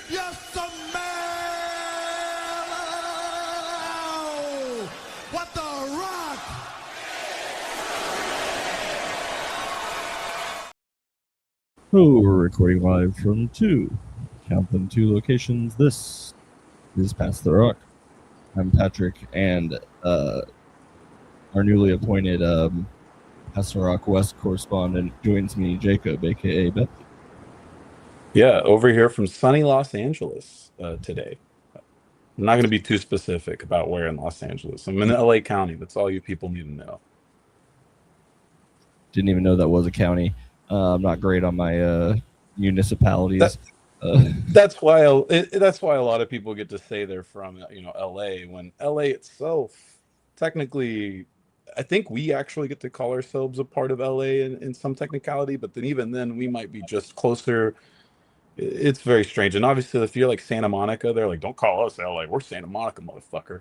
Yes, the man! What the rock? Oh, we're recording live from count them 2 locations. This is Pass the Rock. I'm Patrick, and our newly appointed Pass the Rock West correspondent joins me, Jacob, aka Beth. Yeah, over here from sunny Los Angeles today. I'm not going to be too specific about where in Los Angeles. I'm in LA County. That's all you people need to know. Didn't even know that was a county. I'm not great on my municipalities. That's why that's why a lot of people get to say they're from LA when LA itself technically, I think we actually get to call ourselves a part of LA in some technicality, but then even then we might be just closer. It's very strange. And obviously if you're like Santa Monica, they're like, don't call us LA, we're Santa Monica, motherfucker.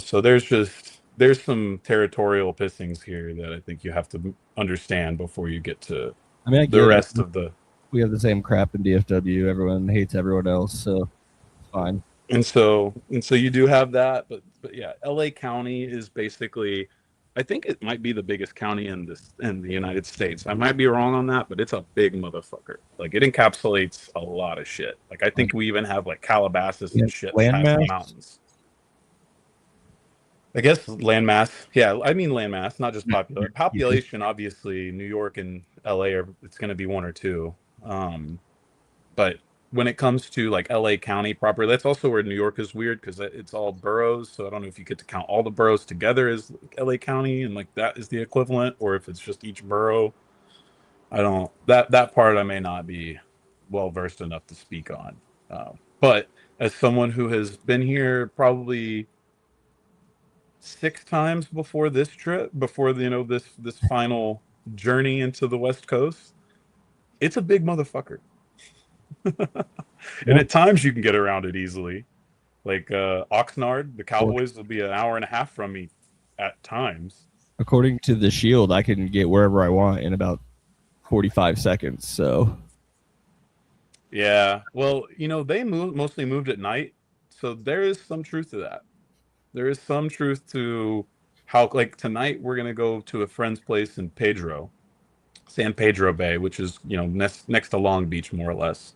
So there's some territorial pissings here that I think you have to understand before you get to the rest of the. We have the same crap in DFW. Everyone hates everyone else, so it's fine. And so you do have that, but yeah, LA County is basically, I think it might be the biggest county in the United States. I might be wrong on that, but it's a big motherfucker. Like it encapsulates a lot of shit. Like I think we even have like Calabasas and shit past the mountains. I guess landmass. Yeah, I mean landmass, not just population. Obviously, New York and LA it's going to be one or two. But when it comes to like LA County proper, that's also where New York is weird because it's all boroughs. So I don't know if you get to count all the boroughs together as LA County and like that is the equivalent, or if it's just each borough. I don't that part I may not be well versed enough to speak on. But as someone who has been here probably 6 times before this trip, before this final journey into the West Coast, it's a big motherfucker. And at times you can get around it easily. Like Oxnard, the Cowboys will be an hour and a half from me at times. According to the Shield, I can get wherever I want in about 45 seconds. So yeah, well, they mostly moved at night, so there is some truth to that. There is some truth to how, like, tonight we're gonna go to a friend's place in San Pedro Bay, which is next to Long Beach, more or less.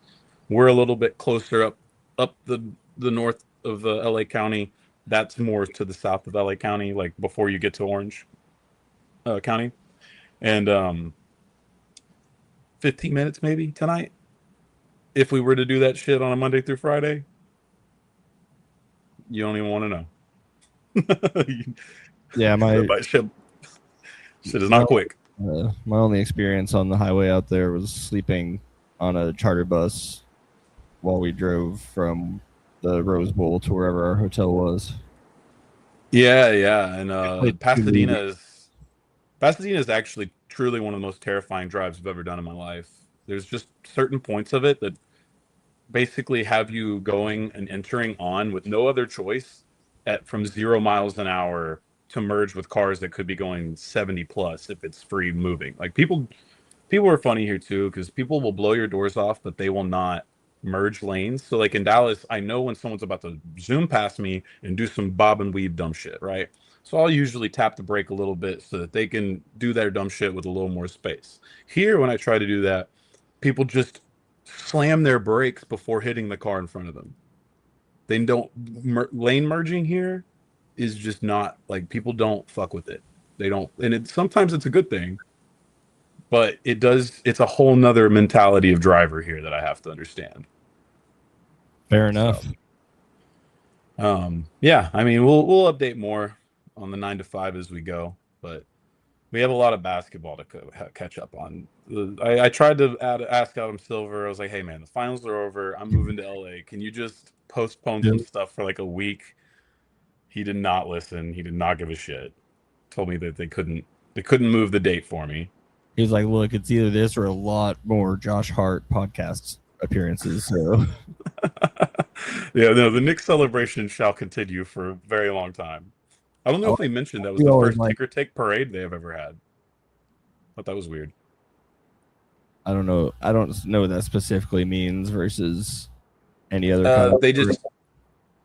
We're a little bit closer up the north of LA County. That's more to the south of LA County, like before you get to Orange County. And 15 minutes maybe tonight, if we were to do that shit on a Monday through Friday. You don't even want to know. Yeah, my shit is not quick. My only experience on the highway out there was sleeping on a charter bus while we drove from the Rose Bowl to wherever our hotel was. Yeah, and Pasadena is actually truly one of the most terrifying drives I've ever done in my life. There's just certain points of it that basically have you going and entering on with no other choice from 0 miles an hour to merge with cars that could be going 70 plus if it's free moving. Like people are funny here too, because people will blow your doors off, but they will not merge lanes. So like in Dallas, I know when someone's about to zoom past me and do some bob and weave dumb shit, right? So I'll usually tap the brake a little bit so that they can do their dumb shit with a little more space. Here, when I try to do that, people just slam their brakes before hitting the car in front of them. They don't lane merging here is just not, like, people don't fuck with it. They don't, and sometimes it's a good thing, but it's a whole nother mentality of driver here that I have to understand. Fair enough. So, yeah, I mean, we'll update more on the 9 to 5 as we go, but we have a lot of basketball to catch up on. I tried to ask Adam Silver. I was like, hey man, the finals are over. I'm moving to LA. Can you just postpone some stuff for like a week? He did not listen. He did not give a shit. Told me that they couldn't move the date for me. He was like, look, it's either this or a lot more Josh Hart podcast appearances. So yeah, no, the Knicks celebration shall continue for a very long time. I don't know if they mentioned that was the first ticker take parade they have ever had. Thought that was weird. I don't know. I don't know what that specifically means versus any other kind of? They just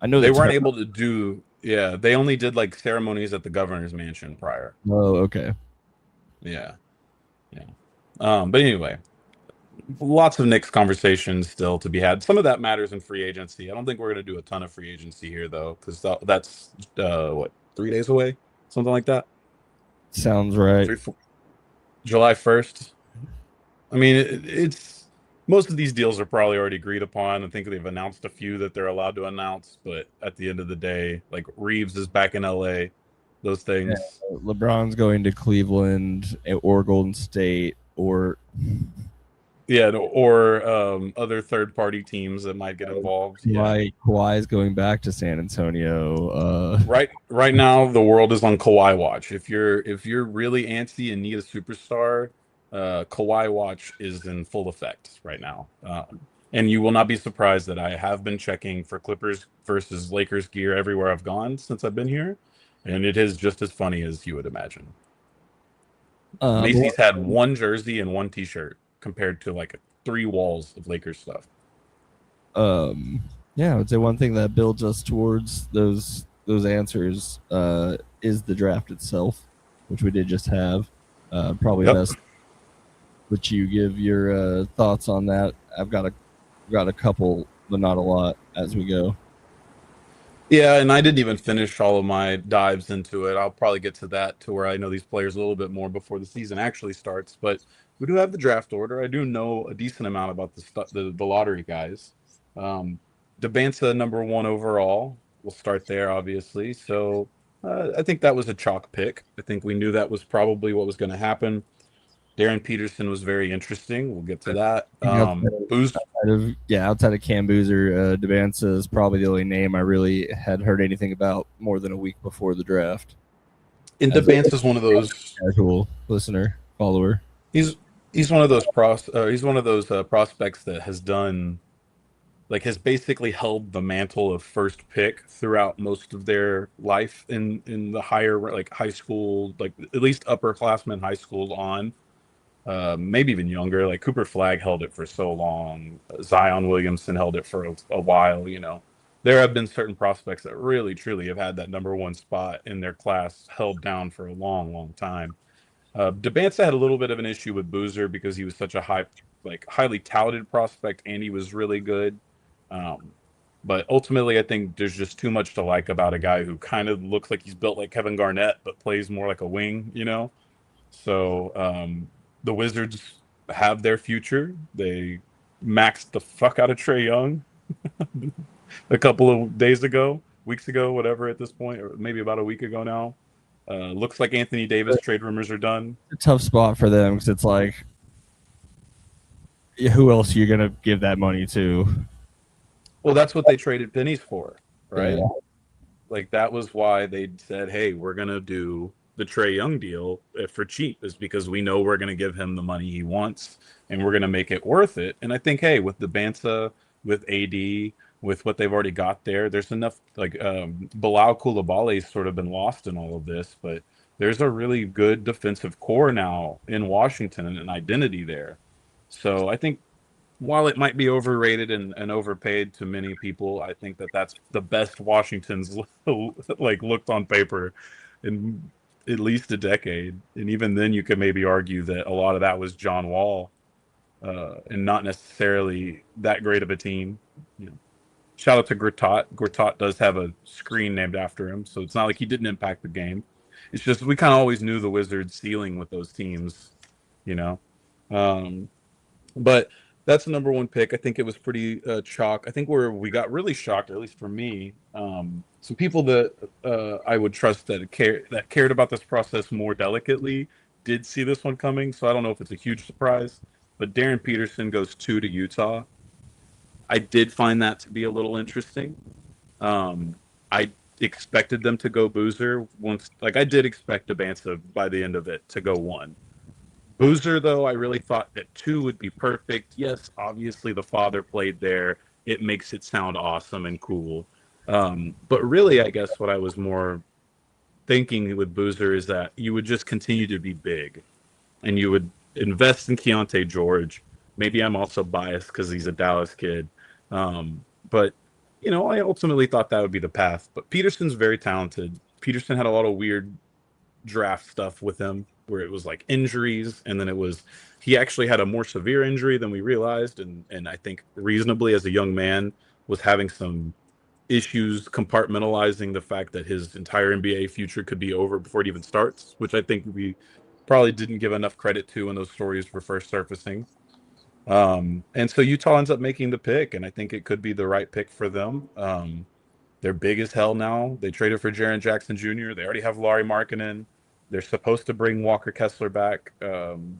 I know they the weren't term. able to do. Yeah, they only did like ceremonies at the governor's mansion prior. Oh, okay. Yeah, yeah. But anyway, lots of Knicks conversations still to be had. Some of that matters in free agency. I don't think we're going to do a ton of free agency here though, because that's what 3 days away, something like that. Sounds right. 4, July 1st. I mean, it's most of these deals are probably already agreed upon. I think they've announced a few that they're allowed to announce, but at the end of the day, like Reeves is back in LA, those things. LeBron's going to Cleveland or Golden State or Yeah, or other third-party teams that might get involved. Yeah. Kawhi is going back to San Antonio. Right now, the world is on Kawhi watch. If you're really antsy and need a superstar, Kawhi watch is in full effect right now. And you will not be surprised that I have been checking for Clippers versus Lakers gear everywhere I've gone since I've been here, and it is just as funny as you would imagine. Macy's had one jersey and one T-shirt compared to like 3 walls of Lakers stuff. Yeah, I would say one thing that builds us towards those answers is the draft itself, which we did just have. Probably best that you give your thoughts on that. I've got a couple, but not a lot as we go. Yeah, and I didn't even finish all of my dives into it. I'll probably get to that to where I know these players a little bit more before the season actually starts. But we do have the draft order. I do know a decent amount about the lottery guys. Debanza number 1 overall. We'll start there, obviously. So I think that was a chalk pick. I think we knew that was probably what was going to happen. Darren Peterson was very interesting. We'll get to that. Outside of Cam Boozer, Debanza is probably the only name I really had heard anything about more than a week before the draft. And Debanza is one of those casual listener, follower. He's one of those prospects that has done, like, has basically held the mantle of first pick throughout most of their life in the higher, like, high school, like at least upperclassmen high school on. Maybe even younger. Like Cooper Flagg held it for so long. Zion Williamson held it for a while. There have been certain prospects that really, truly have had that number 1 spot in their class held down for a long, long time. Debanza had a little bit of an issue with Boozer because he was such a highly touted prospect and he was really good. But ultimately, I think there's just too much to like about a guy who kind of looks like he's built like Kevin Garnett, but plays more like a wing. So the Wizards have their future. They maxed the fuck out of Trae Young a couple of weeks ago, whatever at this point, or maybe about a week ago now. Looks like Anthony Davis trade rumors are done. A tough spot for them because it's like, who else are you going to give that money to? Well, that's what they traded pennies for, right? Yeah. Like, that was why they said, hey, we're going to do the Trae Young deal for cheap, is because we know we're going to give him the money he wants and we're going to make it worth it. And I think, hey, with Debanza, with AD, with what they've already got there's enough. Like Bilal Coulibaly's sort of been lost in all of this, but there's a really good defensive core now in Washington and an identity there. So I think while it might be overrated and overpaid to many people, I think that that's the best Washington's like looked on paper in at least a decade. And even then you could maybe argue that a lot of that was John Wall and not necessarily that great of a team. Shout out to Gortat. Gortat does have a screen named after him, so it's not like he didn't impact the game. It's just we kind of always knew the Wizards' ceiling with those teams, But that's the number 1 pick. I think it was pretty chalk. I think where we got really shocked, at least for me, some people that I would trust that cared about this process more delicately did see this one coming. So I don't know if it's a huge surprise, but Darren Peterson goes 2 to Utah. I did find that to be a little interesting. I expected them to go Boozer once. Like, I did expect Debanza by the end of it to go 1. Boozer, though, I really thought that 2 would be perfect. Yes, obviously the father played there. It makes it sound awesome and cool. But really, I guess what I was more thinking with Boozer is that you would just continue to be big and you would invest in Keontae George. Maybe I'm also biased because he's a Dallas kid. But I ultimately thought that would be the path. But Peterson's very talented. Peterson had a lot of weird draft stuff with him where it was like injuries, and then he actually had a more severe injury than we realized, and I think reasonably as a young man was having some issues compartmentalizing the fact that his entire NBA future could be over before it even starts, which I think we probably didn't give enough credit to when those stories were first surfacing. And so Utah ends up making the pick, and I think it could be the right pick for them. They're big as hell now. They traded for Jaren Jackson Jr. They already have Laurie Markkinen. They're supposed to bring Walker Kessler back, who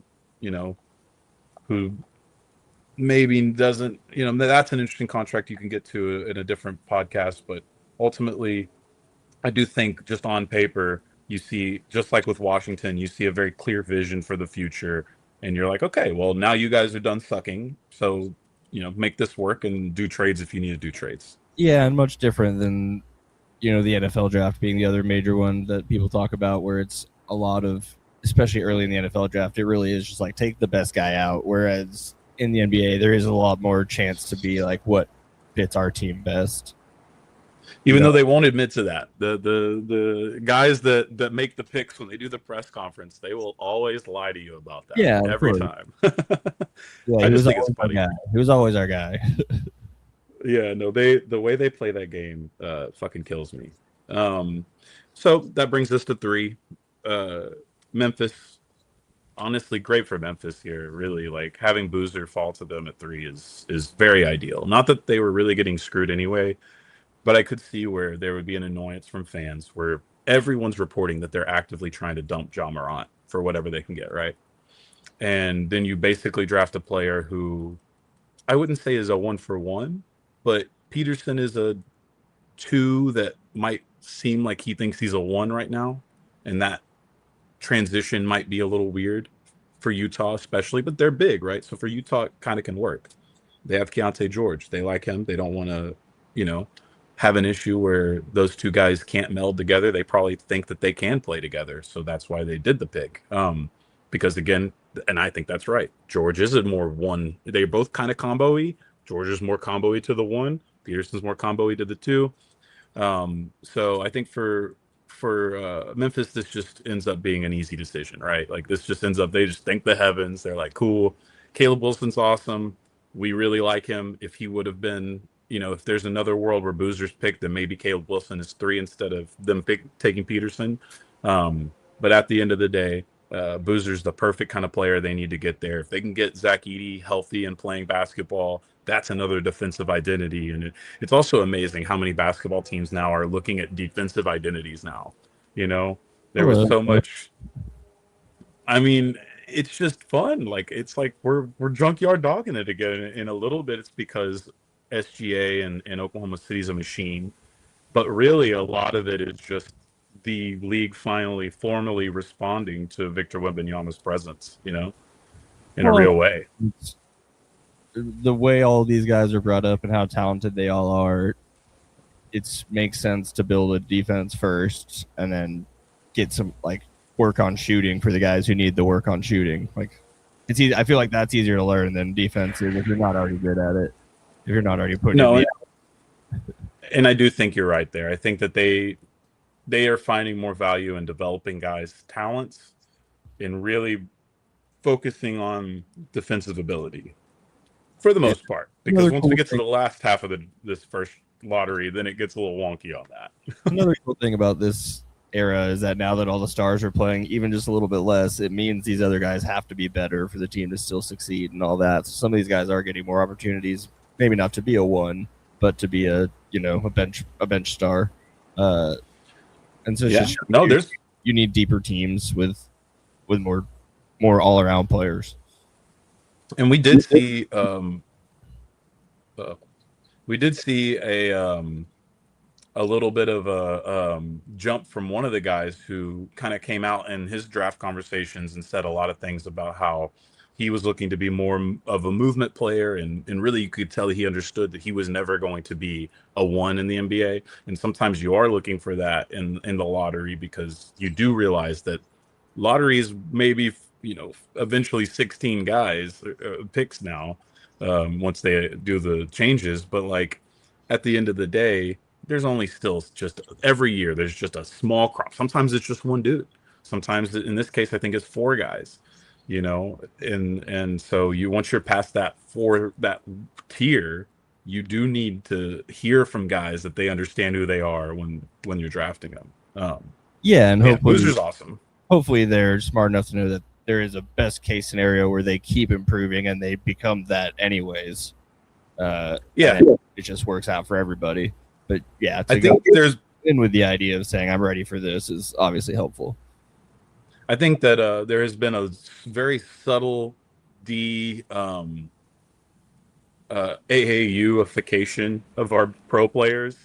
maybe doesn't, that's an interesting contract you can get to in a different podcast. But ultimately, I do think just on paper, you see, just like with Washington, you see a very clear vision for the future. And you're like, okay, well, now you guys are done sucking. So, make this work and do trades if you need to do trades. Yeah, and much different than the NFL draft being the other major one that people talk about, where it's a lot of, especially early in the NFL draft, it really is just like take the best guy out. Whereas in the NBA, there is a lot more chance to be like what fits our team best. Even though they won't admit to that, the guys that make the picks when they do the press conference, they will always lie to you about that. Yeah, every time. Yeah, I just think it's funny. He was always our guy. Yeah, no, the way they play that game fucking kills me. So that brings us to 3. Memphis. Honestly, great for Memphis here. Really, like having Boozer fall to them at 3 is very ideal. Not that they were really getting screwed anyway, but I could see where there would be an annoyance from fans where everyone's reporting that they're actively trying to dump Ja Morant for whatever they can get, right? And then you basically draft a player who I wouldn't say is a 1-for-1, but Peterson is a 2 that might seem like he thinks he's a 1 right now, and that transition might be a little weird for Utah especially, but they're big, right? So for Utah, it kind of can work. They have Keontae George. They like him. They don't want to, have an issue where those 2 guys can't meld together. They probably think that they can play together, so that's why they did the pick. Because again, and I think that's right, George is a more 1. They're both kind of combo-y. George is more combo-y to the 1. Peterson's more combo-y to the 2. So I think for Memphis, this just ends up being an easy decision, right? Like this just ends up, they just thank the heavens. They're like, cool, Caleb Wilson's awesome. We really like him. If he would have been, if there's another world where Boozer's picked, then maybe Caleb Wilson is 3 instead of them taking Peterson. But at the end of the day, Boozer's the perfect kind of player they need to get there. If they can get Zach Edey healthy and playing basketball, that's another defensive identity. And it's also amazing how many basketball teams now are looking at defensive identities now. There was so much. I mean, it's just fun. Like it's like we're junkyard dogging it again. In a little bit, it's because SGA and Oklahoma City's a machine, but really a lot of it is just the league finally formally responding to Victor Wembanyama's presence, in a real way. The way all these guys are brought up and how talented they all are, it makes sense to build a defense first and then get some work on shooting for the guys who need the work on shooting. Like it's easy. I feel like that's easier to learn than defense if you're not already good at it. If you're not already putting and I do think you're right there. I think that they are finding more value in developing guys' talents and really focusing on defensive ability for the most part. Because once we get to the last half of this first lottery, then it gets a little wonky on that. Another cool thing about this era is that now that all the stars are playing even just a little bit less, it means these other guys have to be better for the team to still succeed and all that. So some of these guys are getting more opportunities, maybe not to be a 1, but to be a bench star. And so you need deeper teams with more all around players. And we did see a little bit of a jump from one of the guys who kind of came out in his draft conversations and said a lot of things about how he was looking to be more of a movement player, and really you could tell he understood that he was never going to be a 1 in the NBA. And sometimes you are looking for that in the lottery, because you do realize that lottery is maybe eventually 16 guys picks now once they do the changes. But like at the end of the day, there's only still just every year there's just a small crop. Sometimes it's just one dude. Sometimes in this case, I think it's four guys. And so you once you're past that tier, you do need to hear from guys that they understand who they are when you're drafting them. Yeah, and Yeah, hopefully Boozer's awesome. hopefully they're smart enough to know that there is a best case scenario where they keep improving and they become that anyways. Yeah, it just works out for everybody. But yeah, I think there's in with the idea of saying I'm ready for this is obviously helpful. I think that there has been a very subtle de AAU-ification of our pro players.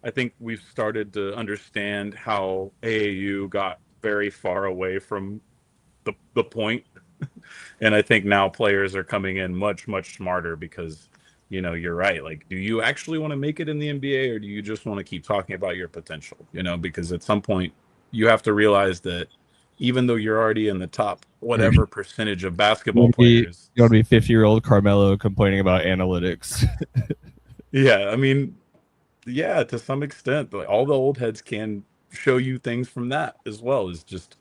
I think we've started to understand how AAU got very far away from the point, and I think now players are coming in much smarter because you're right. Like, do you actually want to make it in the NBA, or do you just want to keep talking about your potential? Because at some point you have to realize that even though you're already in the top whatever percentage of basketball players, You want to be 50-year-old Carmelo complaining about analytics. yeah, I mean, yeah, to some extent, but all the old heads can show you things from that as well. Is just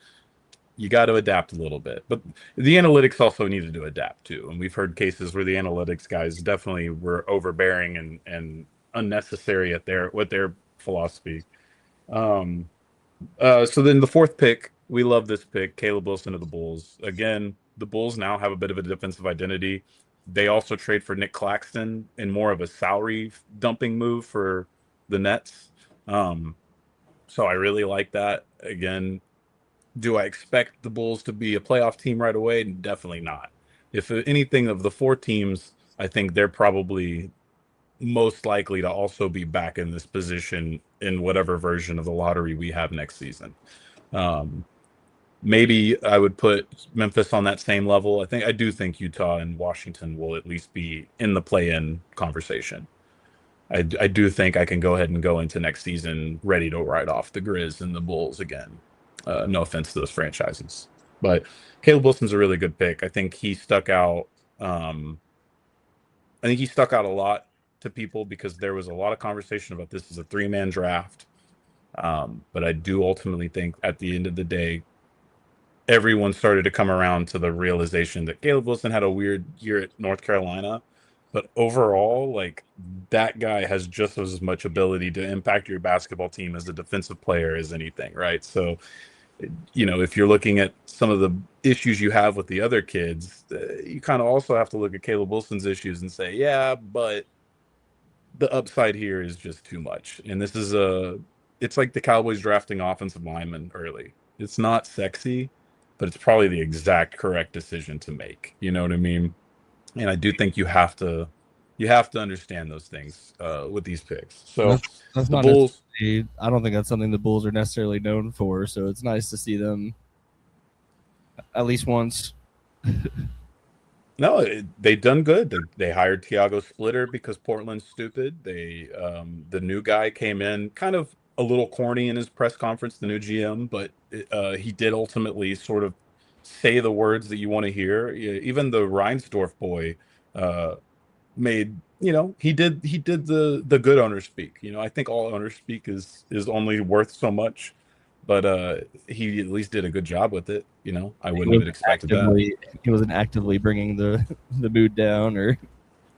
you got to adapt a little bit, but the analytics also needed to adapt too. And we've heard cases where the analytics guys definitely were overbearing and unnecessary with their philosophy. Um, so then the fourth pick, we love this pick, Caleb Wilson of the Bulls. Again, the Bulls now have a bit of a defensive identity. They also trade for Nick Claxton in more of a salary dumping move for the Nets. Um, so I really like that. Again, do I expect the Bulls to be a playoff team right away? Definitely not. If anything of the four teams, I think they're probably most likely to also be back in this position in whatever version of the lottery we have next season. Um, Maybe I would put Memphis on that same level. I do think Utah and Washington will at least be in the play-in conversation. I do think I can go ahead and go into next season ready to write off the Grizz and the Bulls again. No offense to those franchises, but Caleb Wilson's a really good pick. I think he stuck out. I think he stuck out a lot to people because there was a lot of conversation about this as a three-man draft. But I do ultimately think at the end of the day, everyone started to come around to the realization that Caleb Wilson had a weird year at North Carolina, but overall, like, that guy has just as much ability to impact your basketball team as a defensive player as anything, right? So, if you're looking at some of the issues you have with the other kids, you kind of also have to look at Caleb Wilson's issues and say, yeah, but the upside here is just too much. And it's like the Cowboys drafting offensive linemen early. It's not sexy, but it's probably the exact correct decision to make. You know what I mean? And I do think you have to understand those things with these picks. So that's the not Bulls. I don't think that's something the Bulls are necessarily known for. So it's nice to see them at least once. No, they done good. They hired Tiago Splitter because Portland's stupid. The new guy came in kind of a little corny in his press conference, the new GM, but he did ultimately sort of say the words that you want to hear. Even the Reinsdorf boy uh, made he did the good owner speak. I think all owner speak is only worth so much, but he at least did a good job with it. I wouldn't have expected that. He wasn't actively bringing the mood down or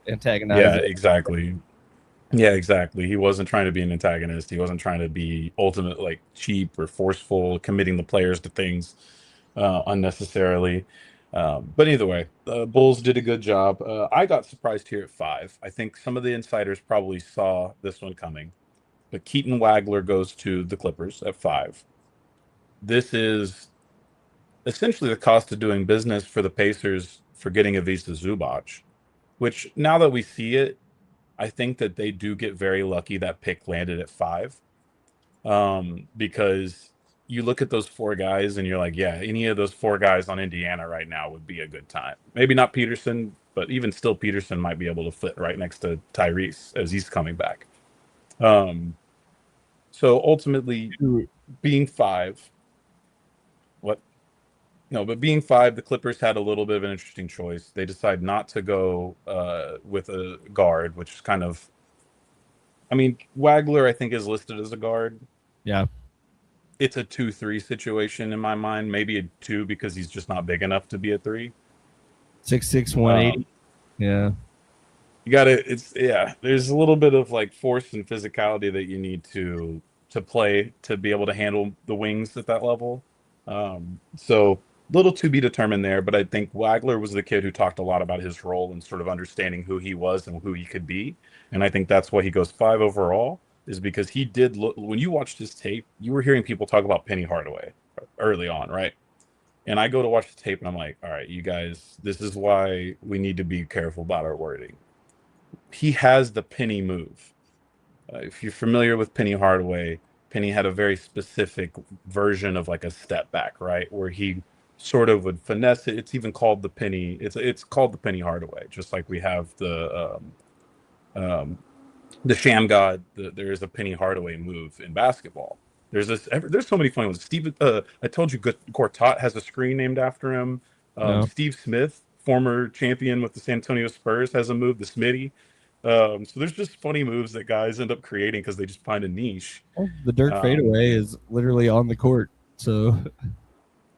antagonizing. Yeah, exactly. Yeah, exactly. He wasn't trying to be an antagonist. He wasn't trying to be ultimate like cheap or forceful, committing the players to things unnecessarily. But either way, Bulls did a good job. I got surprised here at 5. I think some of the insiders probably saw this one coming. But Keaton Wagler goes to the Clippers at 5. This is essentially the cost of doing business for the Pacers for getting Ivica Zubac, which now that we see it, I think that they do get very lucky that pick landed at 5, because you look at those four guys and you're like, yeah, any of those four guys on Indiana right now would be a good time. Maybe not Peterson, but even still, Peterson might be able to fit right next to Tyrese as he's coming back. So ultimately, being 5, what? No, but being 5, the Clippers had a little bit of an interesting choice. They decide not to go with a guard, which is kind of I mean, Wagler, I think, is listed as a guard. Yeah. It's a 2-3 situation in my mind. Maybe a 2 because he's just not big enough to be a 3. 6'6", 180. Yeah. You got to. It's There's a little bit of like force and physicality that you need to play to be able to handle the wings at that level. So little to be determined there. But I think Wagler was the kid who talked a lot about his role and sort of understanding who he was and who he could be. And I think that's why he goes 5 overall. Is because he did look, when you watched his tape, you were hearing people talk about Penny Hardaway early on, right? And I go to watch the tape and I'm like, all right, you guys, this is why we need to be careful about our wording. He has the Penny move. If you're familiar with Penny Hardaway, Penny had a very specific version of like a step back, right? Where he sort of would finesse it. It's even called the Penny. It's called the Penny Hardaway, just like we have the Sham God. There is a Penny Hardaway move in basketball. There's so many funny ones. I told you, Gortat has a screen named after him. No. Steve Smith, former champion with the San Antonio Spurs, has a move, the Smitty. So there's just funny moves that guys end up creating because they just find a niche. Well, the Dirk fadeaway is literally on the court. So,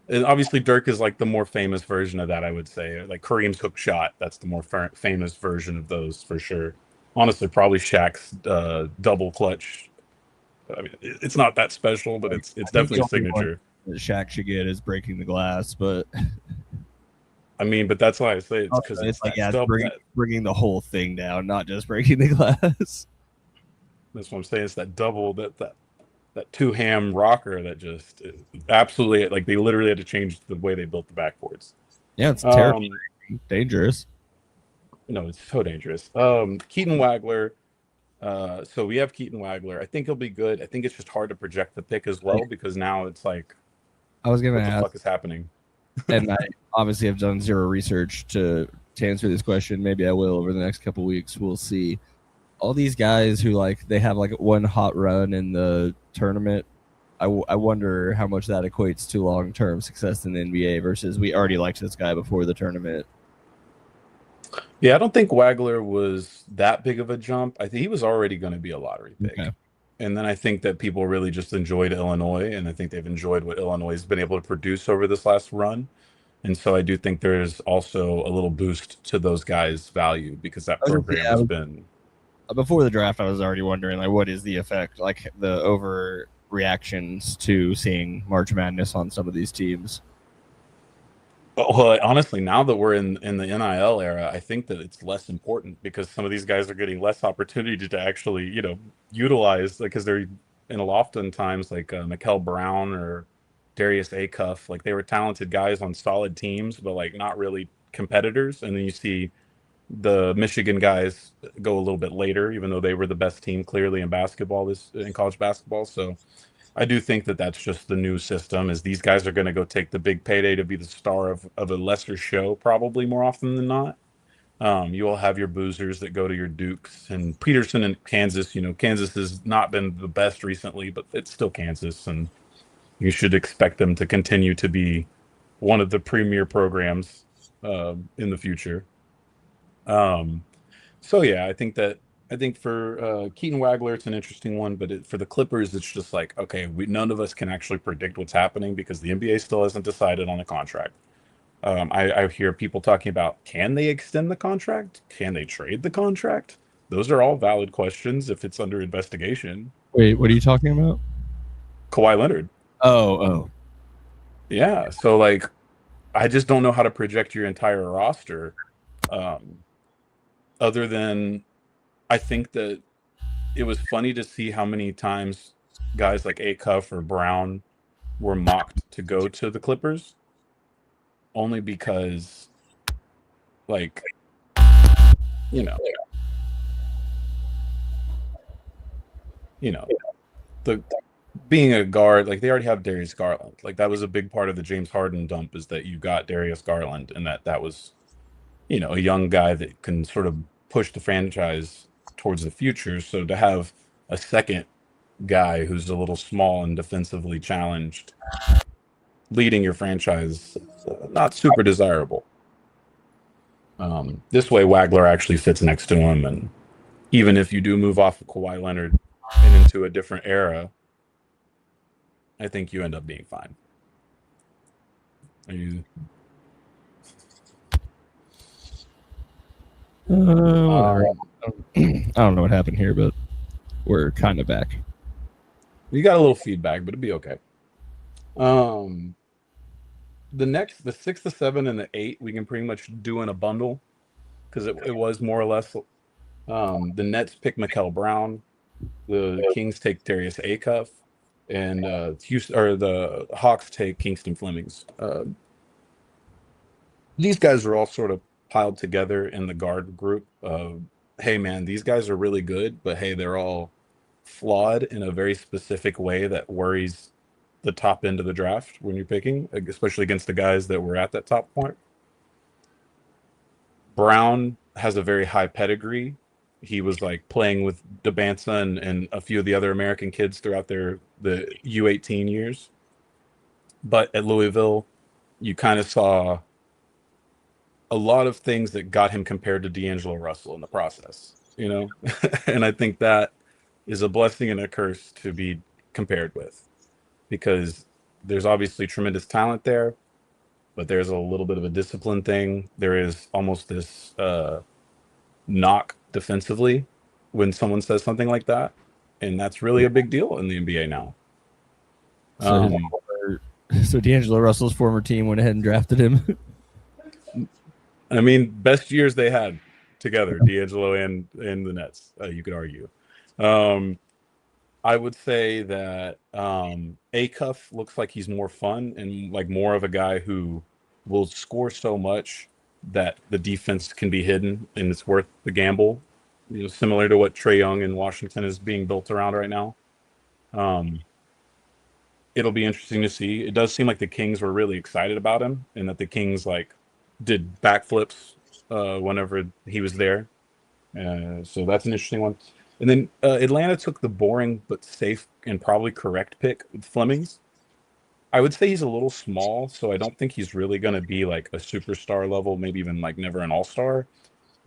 and obviously Dirk is like the more famous version of that, I would say. Like Kareem's hook shot, that's the more famous version of those for sure. Honestly, probably Shaq's double clutch. I mean, it's not that special, but it's definitely a signature. That Shaq should get is breaking the glass, but I mean, but that's why I say it's because it's like bringing the whole thing down, not just breaking the glass. That's what I'm saying. It's that double, that 2-ham rocker that just absolutely, like, they literally had to change the way they built the backboards. Yeah, it's terrible, dangerous. No, it's so dangerous. Keaton Wagler. So we have Keaton Wagler. I think he'll be good. I think it's just hard to project the pick as well because now it's like, I was gonna ask, what the fuck is happening? And I obviously have done zero research to answer this question. Maybe I will over the next couple of weeks. We'll see. All these guys who they have like one hot run in the tournament. I wonder how much that equates to long-term success in the NBA versus we already liked this guy before the tournament. Yeah, I don't think Wagler was that big of a jump. I think he was already going to be a lottery pick. Okay. And then I think that people really just enjoyed Illinois, and I think they've enjoyed what Illinois has been able to produce over this last run. And so I do think there's also a little boost to those guys' value because that program has been. Before the draft, I was already wondering, like, what is the effect, like the overreactions to seeing March Madness on some of these teams? Well, honestly, now that we're in the NIL era, I think that it's less important because some of these guys are getting less opportunity to actually, utilize, because they're in oftentimes like Mikel Brown or Darius Acuff, like they were talented guys on solid teams, but like not really competitors. And then you see the Michigan guys go a little bit later, even though they were the best team clearly in college basketball. So I do think that that's just the new system, is these guys are going to go take the big payday to be the star of a lesser show, probably more often than not. You will have your boozers that go to your Dukes and Peterson and Kansas. Kansas has not been the best recently, but it's still Kansas, and you should expect them to continue to be one of the premier programs in the future. So yeah, I think for Keaton Wagler, it's an interesting one, but for the Clippers, it's just like, okay, none of us can actually predict what's happening because the NBA still hasn't decided on the contract. I hear people talking about, can they extend the contract? Can they trade the contract? Those are all valid questions if it's under investigation. Wait, what are you talking about? Kawhi Leonard. Oh. Yeah, so like, I just don't know how to project your entire roster. Other than, I think that it was funny to see how many times guys like Acuff or Brown were mocked to go to the Clippers, only because, like, the being a guard, like they already have Darius Garland. Like that was a big part of the James Harden dump, is that you got Darius Garland, and that was, a young guy that can sort of push the franchise towards the future. So to have a second guy who's a little small and defensively challenged leading your franchise, not super desirable. This way Wagler actually fits next to him, and even if you do move off of Kawhi Leonard and into a different era, I think you end up being fine. Are you? Whatever. I don't know what happened here, but we're kind of back. You got a little feedback, but it'd be okay. The 6, the 7, and the 8, we can pretty much do in a bundle because it was more or less. The Nets pick Mikel Brown, the Kings take Darius Acuff, and the Hawks take Kingston Flemings. These guys are all sort of piled together in the guard group of, hey man, these guys are really good, but hey, they're all flawed in a very specific way that worries the top end of the draft when you're picking, especially against the guys that were at that top point. Brown has a very high pedigree. He was like playing with DeBansa and a few of the other American kids throughout the U18 years. But at Louisville, you kind of saw a lot of things that got him compared to D'Angelo Russell in the process, you know? And I think that is a blessing and a curse to be compared with, because there's obviously tremendous talent there, but there's a little bit of a discipline thing. There is almost this knock defensively when someone says something like that, and that's really a big deal in the NBA now. So D'Angelo Russell's former team went ahead and drafted him. I mean, best years they had together, D'Angelo and the Nets, you could argue. I would say that Acuff looks like he's more fun and like more of a guy who will score so much that the defense can be hidden and it's worth the gamble. You know, similar to what Trae Young in Washington is being built around right now. It'll be interesting to see. It does seem like the Kings were really excited about him, and that the Kings like did backflips whenever he was there. So that's an interesting one. And then Atlanta took the boring but safe and probably correct pick with Flemings. I would say he's a little small, so I don't think he's really going to be like a superstar level, maybe even like never an all-star.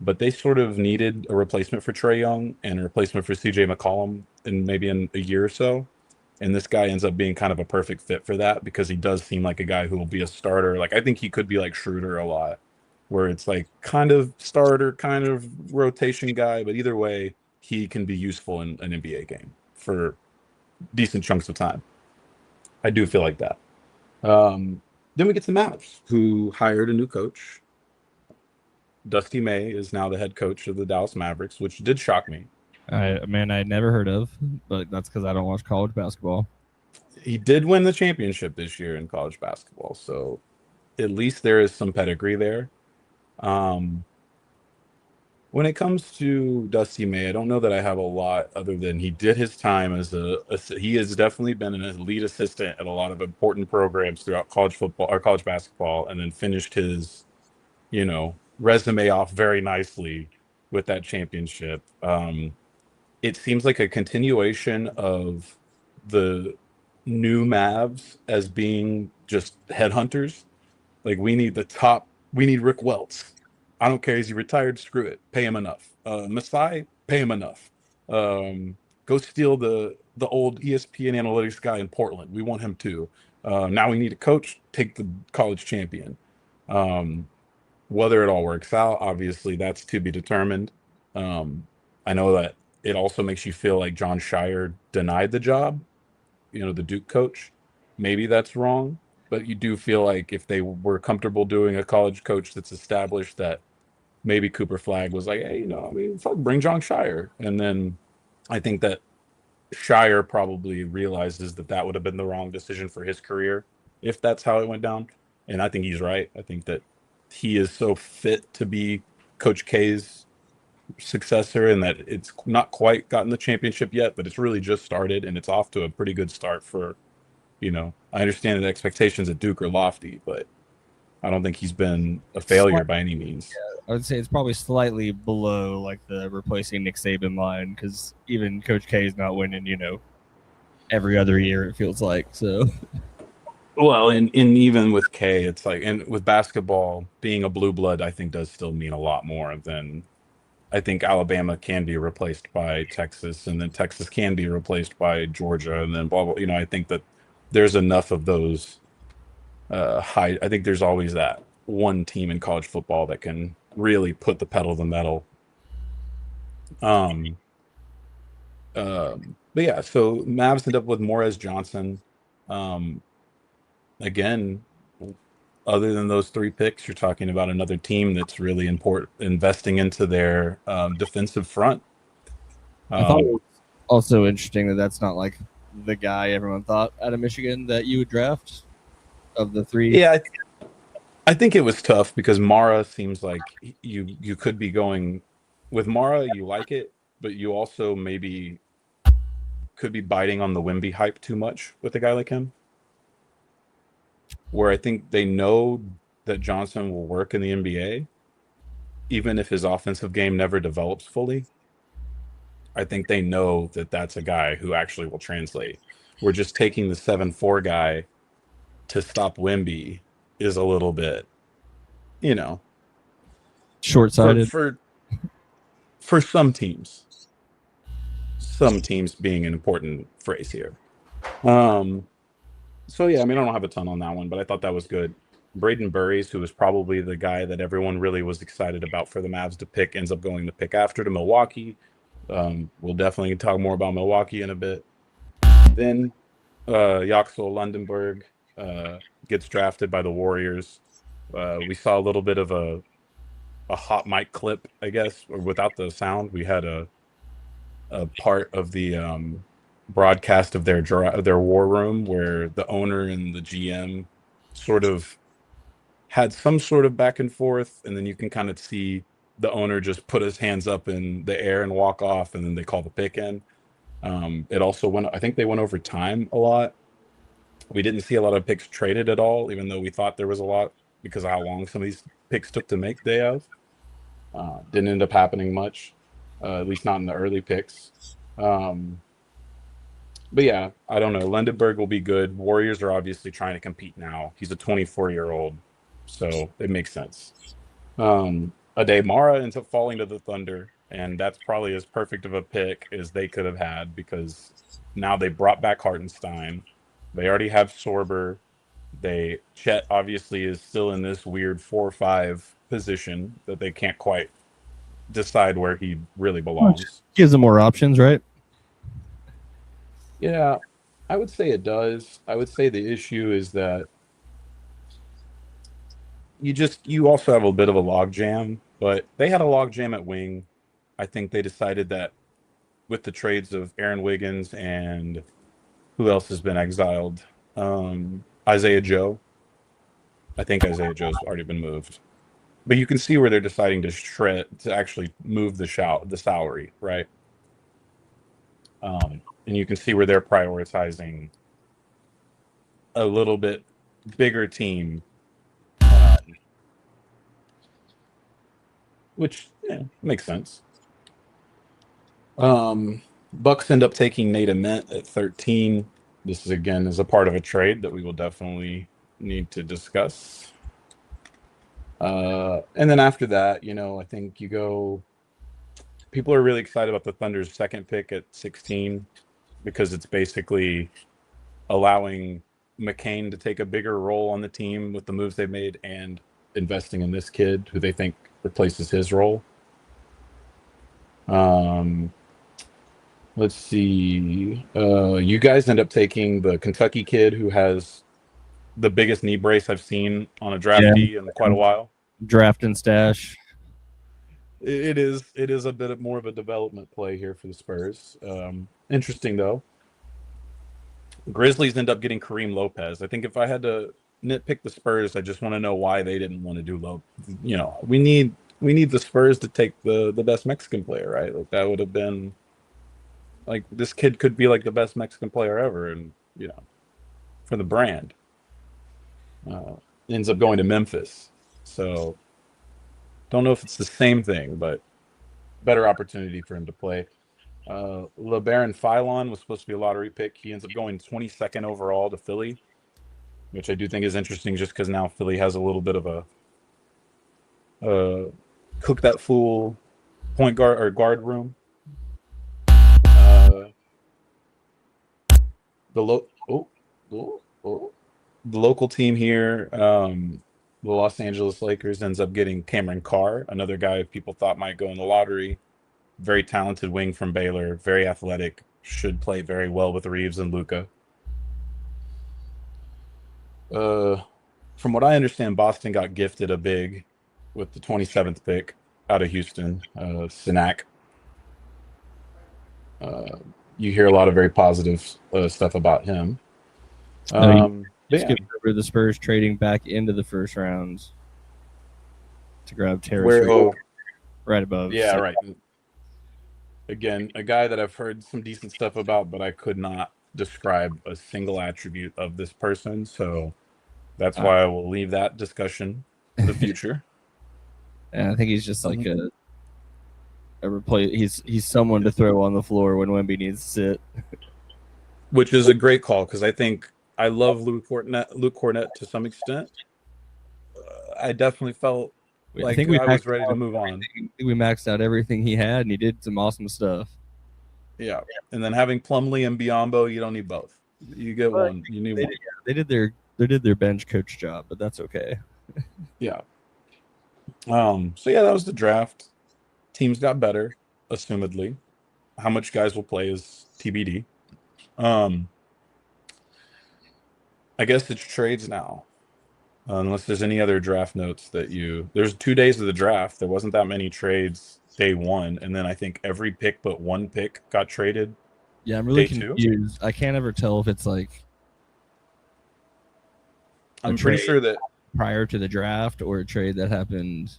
But they sort of needed a replacement for Trae Young and a replacement for CJ McCollum in maybe in a year or so. And this guy ends up being kind of a perfect fit for that, because he does seem like a guy who will be a starter. Like, I think he could be like Schroeder a lot, where it's like kind of starter, kind of rotation guy, but either way, he can be useful in an NBA game for decent chunks of time. I do feel like that. Then we get to Mavs, who hired a new coach. Dusty May is now the head coach of the Dallas Mavericks, which did shock me. I never heard of, but that's because I don't watch college basketball. He did win the championship this year in college basketball, so at least there is some pedigree there. When it comes to Dusty May, I don't know that I have a lot other than he did his time as he has definitely been an elite assistant at a lot of important programs throughout college football or college basketball, and then finished his, resume off very nicely with that championship. It seems like a continuation of the new Mavs as being just headhunters. Like, we need Rick Welts. I don't care. Is he retired? Screw it. Pay him enough. Masai, pay him enough. Go steal the old ESPN analytics guy in Portland. We want him too. Now we need a coach. Take the college champion. Whether it all works out, obviously, that's to be determined. I know that it also makes you feel like John Shire denied the job, the Duke coach. Maybe that's wrong, but you do feel like if they were comfortable doing a college coach that's established, that maybe Cooper Flagg was like, hey, fuck, bring John Shire. And then I think that Shire probably realizes that would have been the wrong decision for his career if that's how it went down. And I think he's right. I think that he is so fit to be Coach K's successor, and that it's not quite gotten the championship yet, but it's really just started, and it's off to a pretty good start for, I understand that expectations at Duke are lofty, but I don't think he's been a failure by any means. Yeah, I would say it's probably slightly below like the replacing Nick Saban line, because even Coach K is not winning, every other year, it feels like. So, well, and even with K, it's like, and with basketball, being a blue blood, I think does still mean a lot more than I think Alabama can be replaced by Texas, and then Texas can be replaced by Georgia, and then blah blah. I think that there's enough of those high. I think there's always that one team in college football that can really put the pedal to the metal. Um, but yeah, so Mavs end up with Morez Johnson. Um, again, other than those 3 picks, you're talking about another team that's really important, investing into their defensive front. I thought it was also interesting that that's not like the guy everyone thought out of Michigan that you would draft of the 3. Yeah, I think it was tough because Mara seems like you could be going with Mara. You like it, but you also maybe could be biting on the Wimby hype too much with a guy like him. Where I think they know that Johnson will work in the NBA, even if his offensive game never develops fully. I think they know that that's a guy who actually will translate. We're just taking the 7'4" guy to stop Wimby is a little bit, Short-sighted. For some teams being an important phrase here. So yeah, I mean, I don't have a ton on that one, but I thought that was good. Braden Burries, who was probably the guy that everyone really was excited about for the Mavs to pick, ends up going the pick after to Milwaukee. We'll definitely talk more about Milwaukee in a bit. Then Yaxel Lundenberg gets drafted by the Warriors. We saw a little bit of a hot mic clip, I guess, or without the sound. We had a part of the broadcast of their war room where the owner and the GM sort of had some sort of back and forth, and then you can kind of see the owner just put his hands up in the air and walk off, and then they call the pick in. It also I think they went over time a lot. We didn't see a lot of picks traded at all, even though we thought there was a lot because of how long some of these picks took to make day of. Didn't end up happening much, at least not in the early picks. But yeah, I don't know. Lundenberg will be good. Warriors are obviously trying to compete now. He's a 24-year-old, so it makes sense. Ade Mara ends up falling to the Thunder, and that's probably as perfect of a pick as they could have had because now they brought back Hartenstein. They already have Sorber. Chet obviously is still in this weird 4-5 position that they can't quite decide where he really belongs. Gives them more options, right? Yeah, I would say it does. I would say the issue is that you also have a bit of a logjam, but they had a logjam at wing. I think they decided that with the trades of Aaron Wiggins and who else has been exiled? Isaiah Joe. I think Isaiah Joe's already been moved. But you can see where they're deciding to actually move the salary, right? And you can see where they're prioritizing a little bit bigger team, which makes sense. Bucks end up taking Nate Ament at 13. This is a part of a trade that we will definitely need to discuss. And then after that, I think people are really excited about the Thunder's second pick at 16 because it's basically allowing McCain to take a bigger role on the team with the moves they've made and investing in this kid who they think replaces his role. Let's see. You guys end up taking the Kentucky kid who has the biggest knee brace I've seen on a draftee in quite a while. Draft and stash. It is a bit more of a development play here for the Spurs. Interesting though. Grizzlies end up getting Kareem Lopez. I think if I had to nitpick the Spurs, I just want to know why they didn't want to do we need the Spurs to take the best Mexican player, right? Like that would have been like this kid could be like the best Mexican player ever, and for the brand. Ends up going to Memphis. So don't know if it's the same thing, but better opportunity for him to play. LeBaron Philon was supposed to be a lottery pick. He ends up going 22nd overall to Philly, which I do think is interesting just because now Philly has a little bit of a cook that fool point guard or guard room. Uh, the local team here, the Los Angeles Lakers, ends up getting Cameron Carr, another guy people thought might go in the lottery. Very talented wing from Baylor, very athletic, should play very well with Reeves and Luca. From what I understand, Boston got gifted a big with the 27th pick out of Houston, Sinak. You hear a lot of very positive stuff about him. Skipped over the Spurs trading back into the first rounds to grab Terrace. Right above. Yeah, right. Again, a guy that I've heard some decent stuff about, but I could not describe a single attribute of this person. So that's why I will leave that discussion to the future. And I think he's just like a replace. He's someone to throw on the floor when Wemby needs to sit. Which is a great call, because I think I love Luke Cornett to some extent. I definitely felt like I was ready to move on. I think we maxed out everything he had, and he did some awesome stuff. Yeah, and then having Plumlee and Biyombo, you don't need both. You get one. You need one. They did their bench coach job, but that's okay. Yeah. So yeah, that was the draft. Teams got better, assumedly. How much guys will play is TBD. I guess it's trades now. Unless there's any other draft notes there's 2 days of the draft. There wasn't that many trades day one, and then I think every pick but one pick got traded. Yeah, I'm really confused. I can't ever tell if it's like I'm pretty sure that prior to the draft or a trade that happened.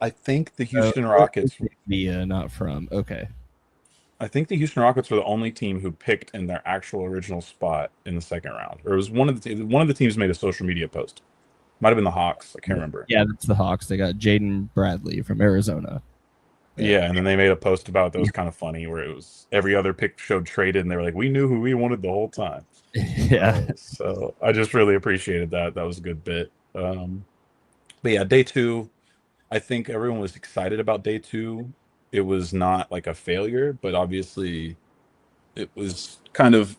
I think the Houston Rockets via, not from. Okay. I think the Houston Rockets were the only team who picked in their actual original spot in the second round. Or it was one of the teams made a social media post. Might have been the Hawks. I can't remember. Yeah, that's the Hawks. They got Jaden Bradley from Arizona. Yeah, and then they made a post about it that was kind of funny, where it was every other pick showed traded, and they were like, "We knew who we wanted the whole time." Yeah. So I just really appreciated that. That was a good bit. But yeah, day two, I think everyone was excited about day two. It was not like a failure, but obviously it was kind of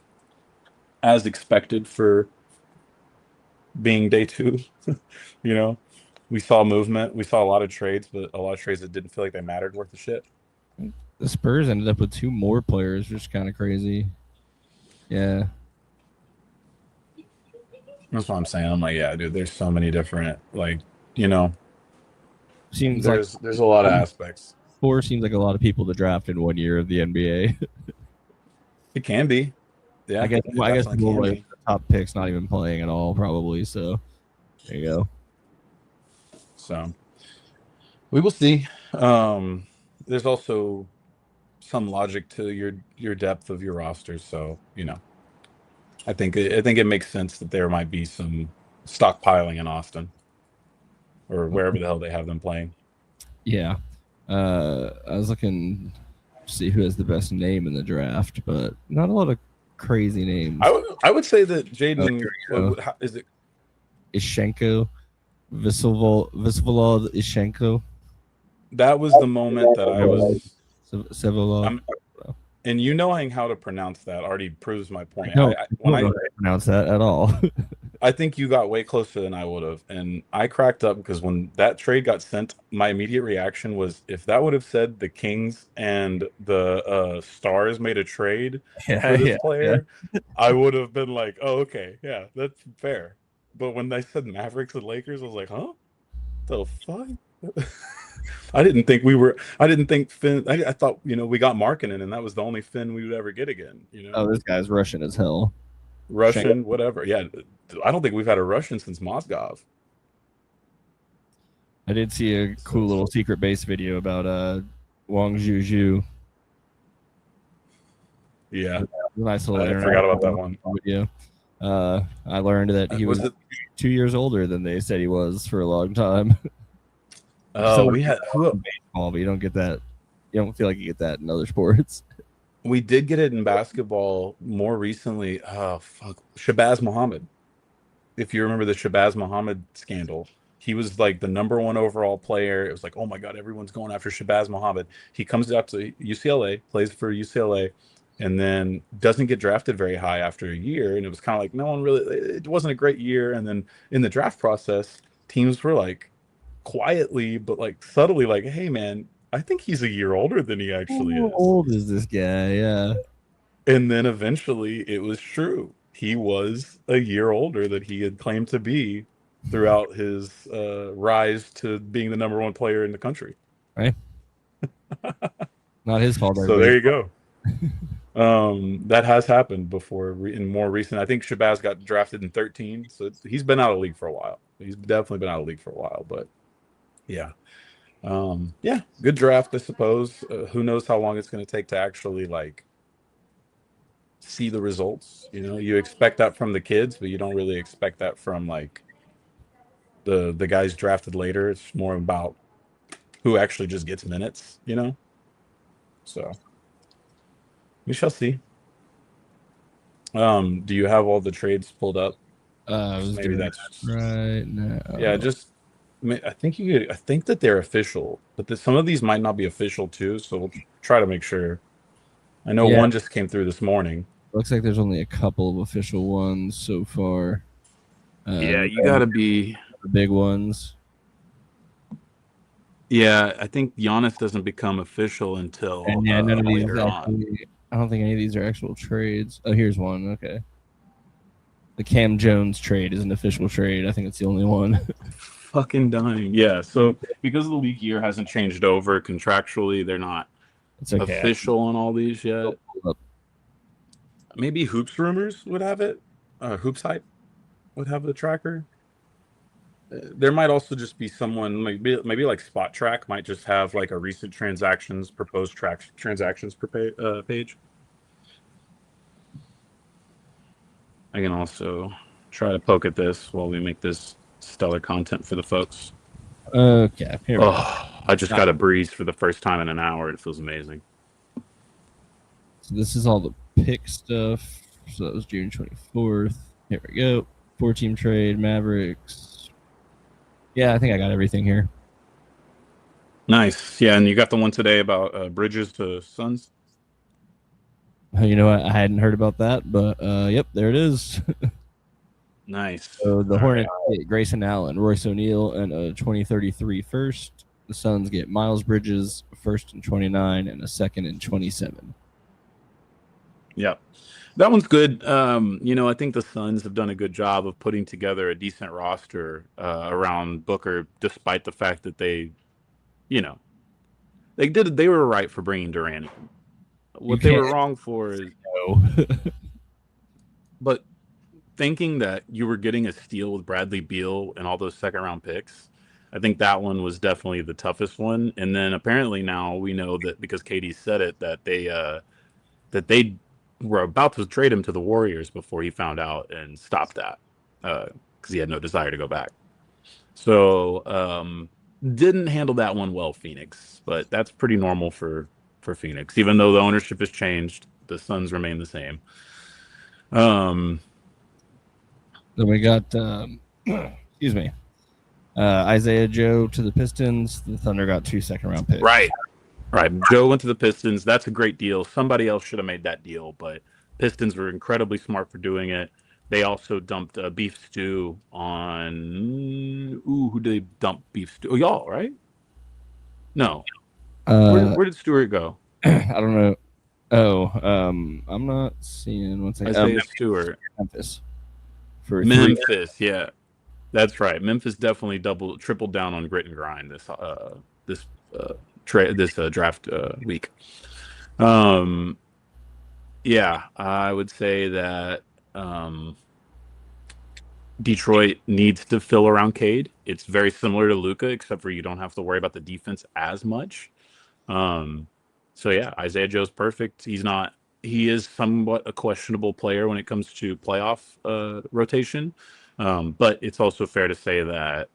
as expected for being day two. You know, we saw movement. We saw a lot of trades, but a lot of trades that didn't feel like they mattered worth the shit. The Spurs ended up with 2 more players, which is kind of crazy. Yeah. That's what I'm saying. I'm like, yeah, dude, there's so many different, like, you know, there's a lot of aspects. 4 seems like a lot of people to draft in 1 year of the NBA. It can be. Yeah. I guess the top picks not even playing at all, probably. So there you go. So we will see. There's also some logic to your depth of your roster. So, you know, I think it makes sense that there might be some stockpiling in Austin or wherever the hell they have them playing. Yeah. I was looking to see who has the best name in the draft, but not a lot of crazy names. I would say that Jaden is it Ishenko, Visvalod Ishenko. That was the moment that I was Sevolod. And you knowing how to pronounce that already proves my point. No, I don't pronounce that at all. I think you got way closer than I would have. And I cracked up because when that trade got sent, my immediate reaction was, if that would have said the Kings and the Stars made a trade for this player, I would have been like, oh, okay, yeah, that's fair. But when they said Mavericks and Lakers, I was like, huh? The fuck? I didn't think Finn. I thought, you know, we got Markkanen, and that was the only Finn we would ever get again. You know. Oh, this guy's Russian as hell. Russian, whatever. Yeah, I don't think we've had a Russian since Mozgov. I did see a cool little secret base video about Wang Zhu. Yeah, nice little. I forgot about that one video. I learned that he was 2 years older than they said he was for a long time. Oh, so we had baseball, but you don't get that. You don't feel like you get that in other sports. We did get it in basketball more recently. Oh fuck, Shabazz Muhammad. If you remember the Shabazz Muhammad scandal, He was like the number one overall player. It was like, oh my God, everyone's going after Shabazz Muhammad. He comes out to UCLA, plays for UCLA, and then doesn't get drafted very high after a year. And it was kind of like no one really, it wasn't a great year. And then in the draft process, teams were like quietly, but like subtly, like, hey man, I think he's a year older than he actually How is. old is this guy? Yeah. And then eventually it was true. He was a year older than he had claimed to be throughout his rise to being the number one player in the country. Right. Not his fault. So there you go. That has happened before in more recent. I think Shabazz got drafted in 13, so he's been out of the league for a while. He's definitely been out of the league for a while, but yeah. Yeah, good draft, I suppose. Who knows how long it's going to take to actually like see the results. You know, you expect that from the kids, but you don't really expect that from like the guys drafted later. It's more about who actually just gets minutes, you know. So we shall see. Do you have all the trades pulled up? Maybe that's right now. Yeah, just I think you could. I think that they're official, but some of these might not be official too. So we'll try to make sure. I know one just came through this morning. Looks like there's only a couple of official ones so far. Yeah, you got to be the big ones. Yeah, I think Giannis doesn't become official until none of these later on. I don't think any of these are actual trades. Oh, here's one. Okay. The Cam Jones trade is an official trade. I think it's the only one. Fucking dying. Yeah, so because the league year hasn't changed over contractually, they're not official on all these yet. Maybe Hoops Rumors would have it. Hoops Hype would have the tracker. There might also just be someone, maybe like Spot Track might just have like a recent transactions, proposed transactions per page. I can also try to poke at this while we make this stellar content for the folks. Okay. Here we go. I just got a breeze for the first time in an hour. It feels amazing. So this is all the pick stuff. So that was June 24th. Here we go. 4-team trade, Mavericks. Yeah, I think I got everything here. Nice. Yeah, and you got the one today about Bridges to Suns? You know what? I hadn't heard about that, but yep, there it is. Nice. So the Hornets get Grayson Allen, Royce O'Neal, and a 2033 first. The Suns get Miles Bridges, first and 29, and a second and 27. Yep. That one's good. I think the Suns have done a good job of putting together a decent roster around Booker, despite the fact that they were right for bringing Durant in. What they were wrong for is but thinking that you were getting a steal with Bradley Beal and all those second-round picks, I think that one was definitely the toughest one. And then apparently now we know that because Katie said it, that they were about to trade him to the Warriors before he found out and stopped that because he had no desire to go back. So didn't handle that one well, Phoenix. But that's pretty normal for Phoenix. Even though the ownership has changed, the Suns remain the same. Then we got, excuse me, Isaiah Joe to the Pistons. The Thunder got 2 second-round picks. Right. Joe went to the Pistons. That's a great deal. Somebody else should have made that deal, but Pistons were incredibly smart for doing it. They also dumped Beef Stew on... who did they dump Beef Stew? Oh, y'all, right? No. Where did Stewart go? I don't know. I'm not seeing what's Isaiah Stewart. Memphis. Memphis, yeah, that's right. Memphis definitely tripled down on grit and grind this draft week. Yeah, I would say that Detroit needs to fill around Cade. It's very similar to Luka, except for you don't have to worry about the defense as much. So yeah, Isaiah Joe's perfect. He is somewhat a questionable player when it comes to playoff rotation. But it's also fair to say that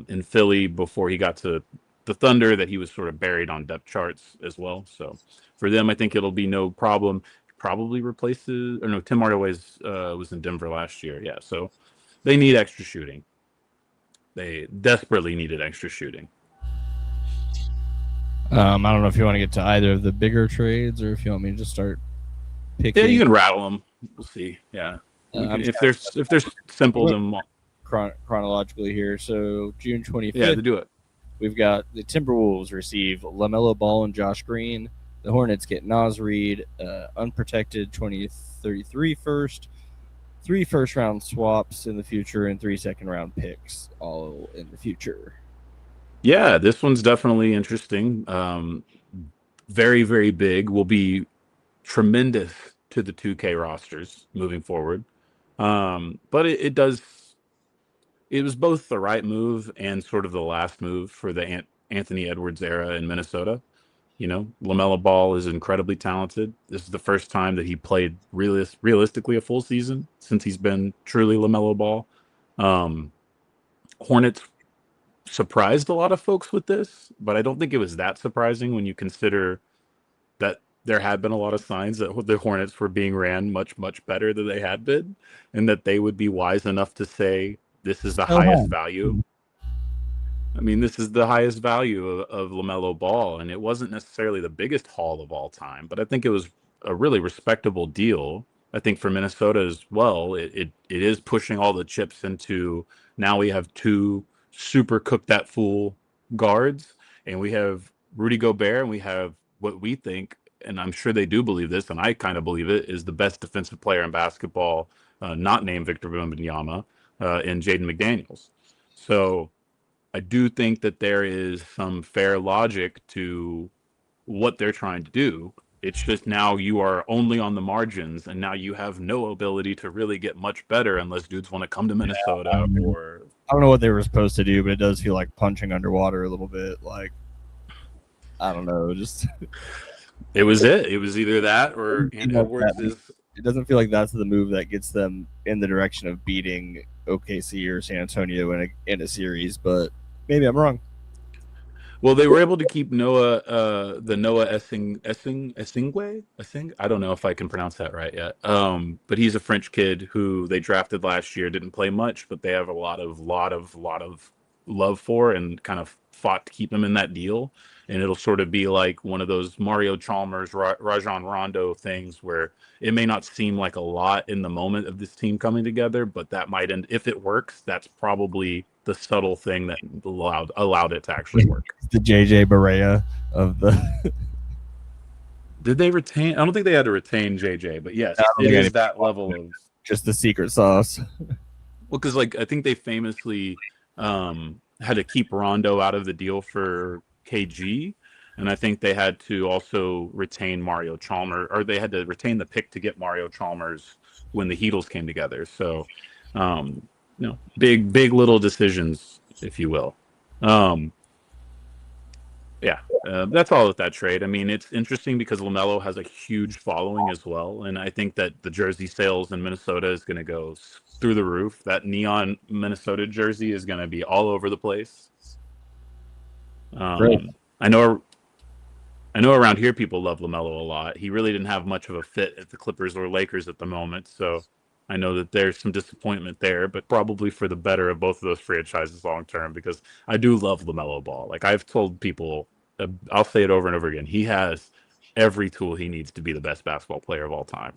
in Philly, before he got to the Thunder, that he was sort of buried on depth charts as well. So for them, I think it'll be no problem. Probably replaces, or no, Tim Hardaway was in Denver last year. Yeah, so they need extra shooting. They desperately needed extra shooting. I don't know if you want to get to either of the bigger trades or if you want me to just start picking. Yeah, you can rattle them. We'll see. Yeah, if they're simple, then chronologically here. So June 25th. Yeah, to do it. We've got the Timberwolves receive LaMelo Ball and Josh Green. The Hornets get Naz Reid, unprotected 2033 first, 3 first-round swaps in the future, and 3 second-round picks all in the future. Yeah, this one's definitely interesting. Very, very big. Will be tremendous to the 2K rosters moving forward. But it was both the right move and sort of the last move for the Anthony Edwards era in Minnesota. You know, LaMelo Ball is incredibly talented. This is the first time that he played realistically a full season since he's been truly LaMelo Ball. Hornets surprised a lot of folks with this, but I don't think it was that surprising when you consider that there had been a lot of signs that the Hornets were being ran much, much better than they had been, and that they would be wise enough to say, this is the highest value. I mean, this is the highest value of LaMelo Ball, and it wasn't necessarily the biggest haul of all time, but I think it was a really respectable deal. I think for Minnesota as well, it is pushing all the chips into, now we have 2 super cooked that fool guards, and we have Rudy Gobert, and we have what we think, and I'm sure they do believe this, and I kind of believe it, is the best defensive player in basketball, not named Victor Wembanyama, in Jaden McDaniels. So I do think that there is some fair logic to what they're trying to do. It's just now you are only on the margins, and now you have no ability to really get much better unless dudes want to come to Minnesota. I don't know what they were supposed to do, but it does feel like punching underwater a little bit. Like, I don't know, just it was either that or Edwards is. It doesn't feel like that's the move that gets them in the direction of beating OKC or San Antonio in a series, but maybe I'm wrong. Well, they were able to keep Noah Essingwe. I don't know if I can pronounce that right yet. But he's a French kid who they drafted last year. Didn't play much, but they have a lot of love for, and kind of fought to keep him in that deal. And it'll sort of be like one of those Mario Chalmers, Rajon Rondo things where it may not seem like a lot in the moment of this team coming together, but that might end, if it works, that's probably the subtle thing that allowed it to actually work. The JJ Barea of the Did they retain? I don't think they had to retain JJ, but yes, it is that level of just the secret sauce. Well, because I think they famously had to keep Rondo out of the deal for KG, and I think they had to also retain Mario Chalmers, or they had to retain the pick to get Mario Chalmers when the Heatles came together. So, big little decisions, if you will. That's all with that trade. I mean, it's interesting because LaMelo has a huge following as well, and I think that the jersey sales in Minnesota is going to go through the roof. That neon Minnesota jersey is going to be all over the place. Great. I know around here people love LaMelo a lot. He really didn't have much of a fit at the Clippers or Lakers at the moment, so I know that there's some disappointment there, but probably for the better of both of those franchises long term, because I do love LaMelo Ball. Like I've told people, I'll say it over and over again, he has every tool he needs to be the best basketball player of all time.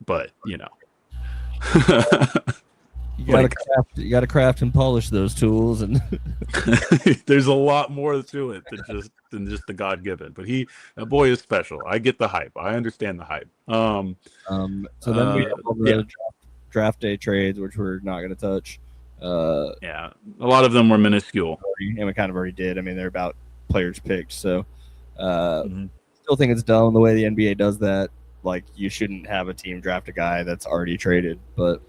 But, you gotta craft and polish those tools, and there's a lot more to it than just the God-given. But that boy is special. I get the hype. I understand the hype. So then we have all the draft day trades, which we're not going to touch. A lot of them were minuscule, and we kind of already did. I mean, they're about players picked, so still think it's dumb the way the NBA does that. Like, you shouldn't have a team draft a guy that's already traded, but.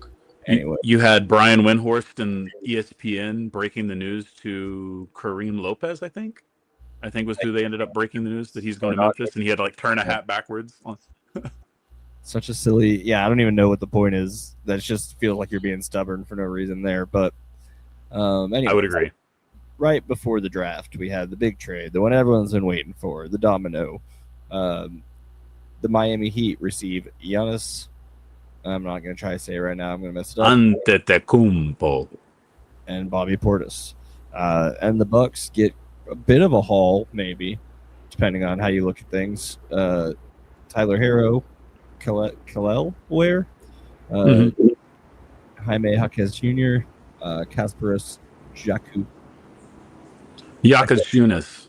Anyway. You had Brian Windhorst and ESPN breaking the news to Kareem Lopez, I think was who they ended up breaking the news that he's going to Memphis, and he had to turn a hat backwards. Such a silly, I don't even know what the point is. That just feels like you're being stubborn for no reason there. But anyway, I would agree. Right before the draft, we had the big trade, the one everyone's been waiting for, the domino. The Miami Heat receive Giannis I'm not going to try to say it right now. I'm going to mess it up. Antetokounmpo. And Bobby Portis. And the Bucks get a bit of a haul, maybe, depending on how you look at things. Tyler Hero, Kalel Ware, Jaime Jaquez Jr., Kasparas Jaku. Jakas Junis,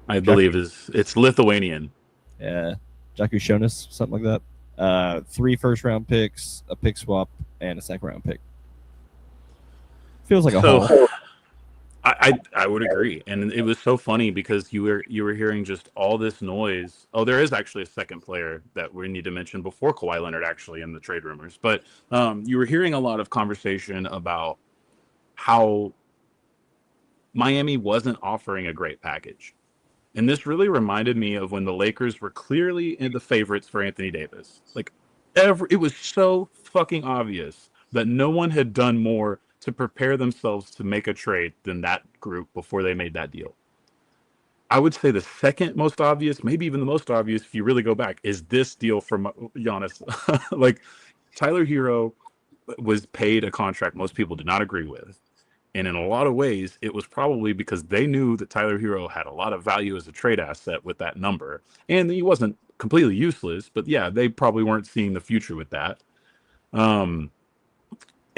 I believe it's Lithuanian. Yeah, Jaku Shonis, something like that. 3 first-round picks, a pick swap, and a second-round pick. Feels like a haul. I would agree, and it was so funny because you were hearing just all this noise. Oh, there is actually a second player that we need to mention before Kawhi Leonard actually in the trade rumors, but you were hearing a lot of conversation about how Miami wasn't offering a great package, and this really reminded me of when the Lakers were clearly in the favorites for Anthony Davis. Like it was so fucking obvious that no one had done more to prepare themselves to make a trade than that group before they made that deal. I would say the second most obvious, maybe even the most obvious, if you really go back, is this deal from Giannis. Like Tyler Hero was paid a contract most people did not agree with. And in a lot of ways, it was probably because they knew that Tyler Hero had a lot of value as a trade asset with that number. And he wasn't completely useless, but yeah, they probably weren't seeing the future with that.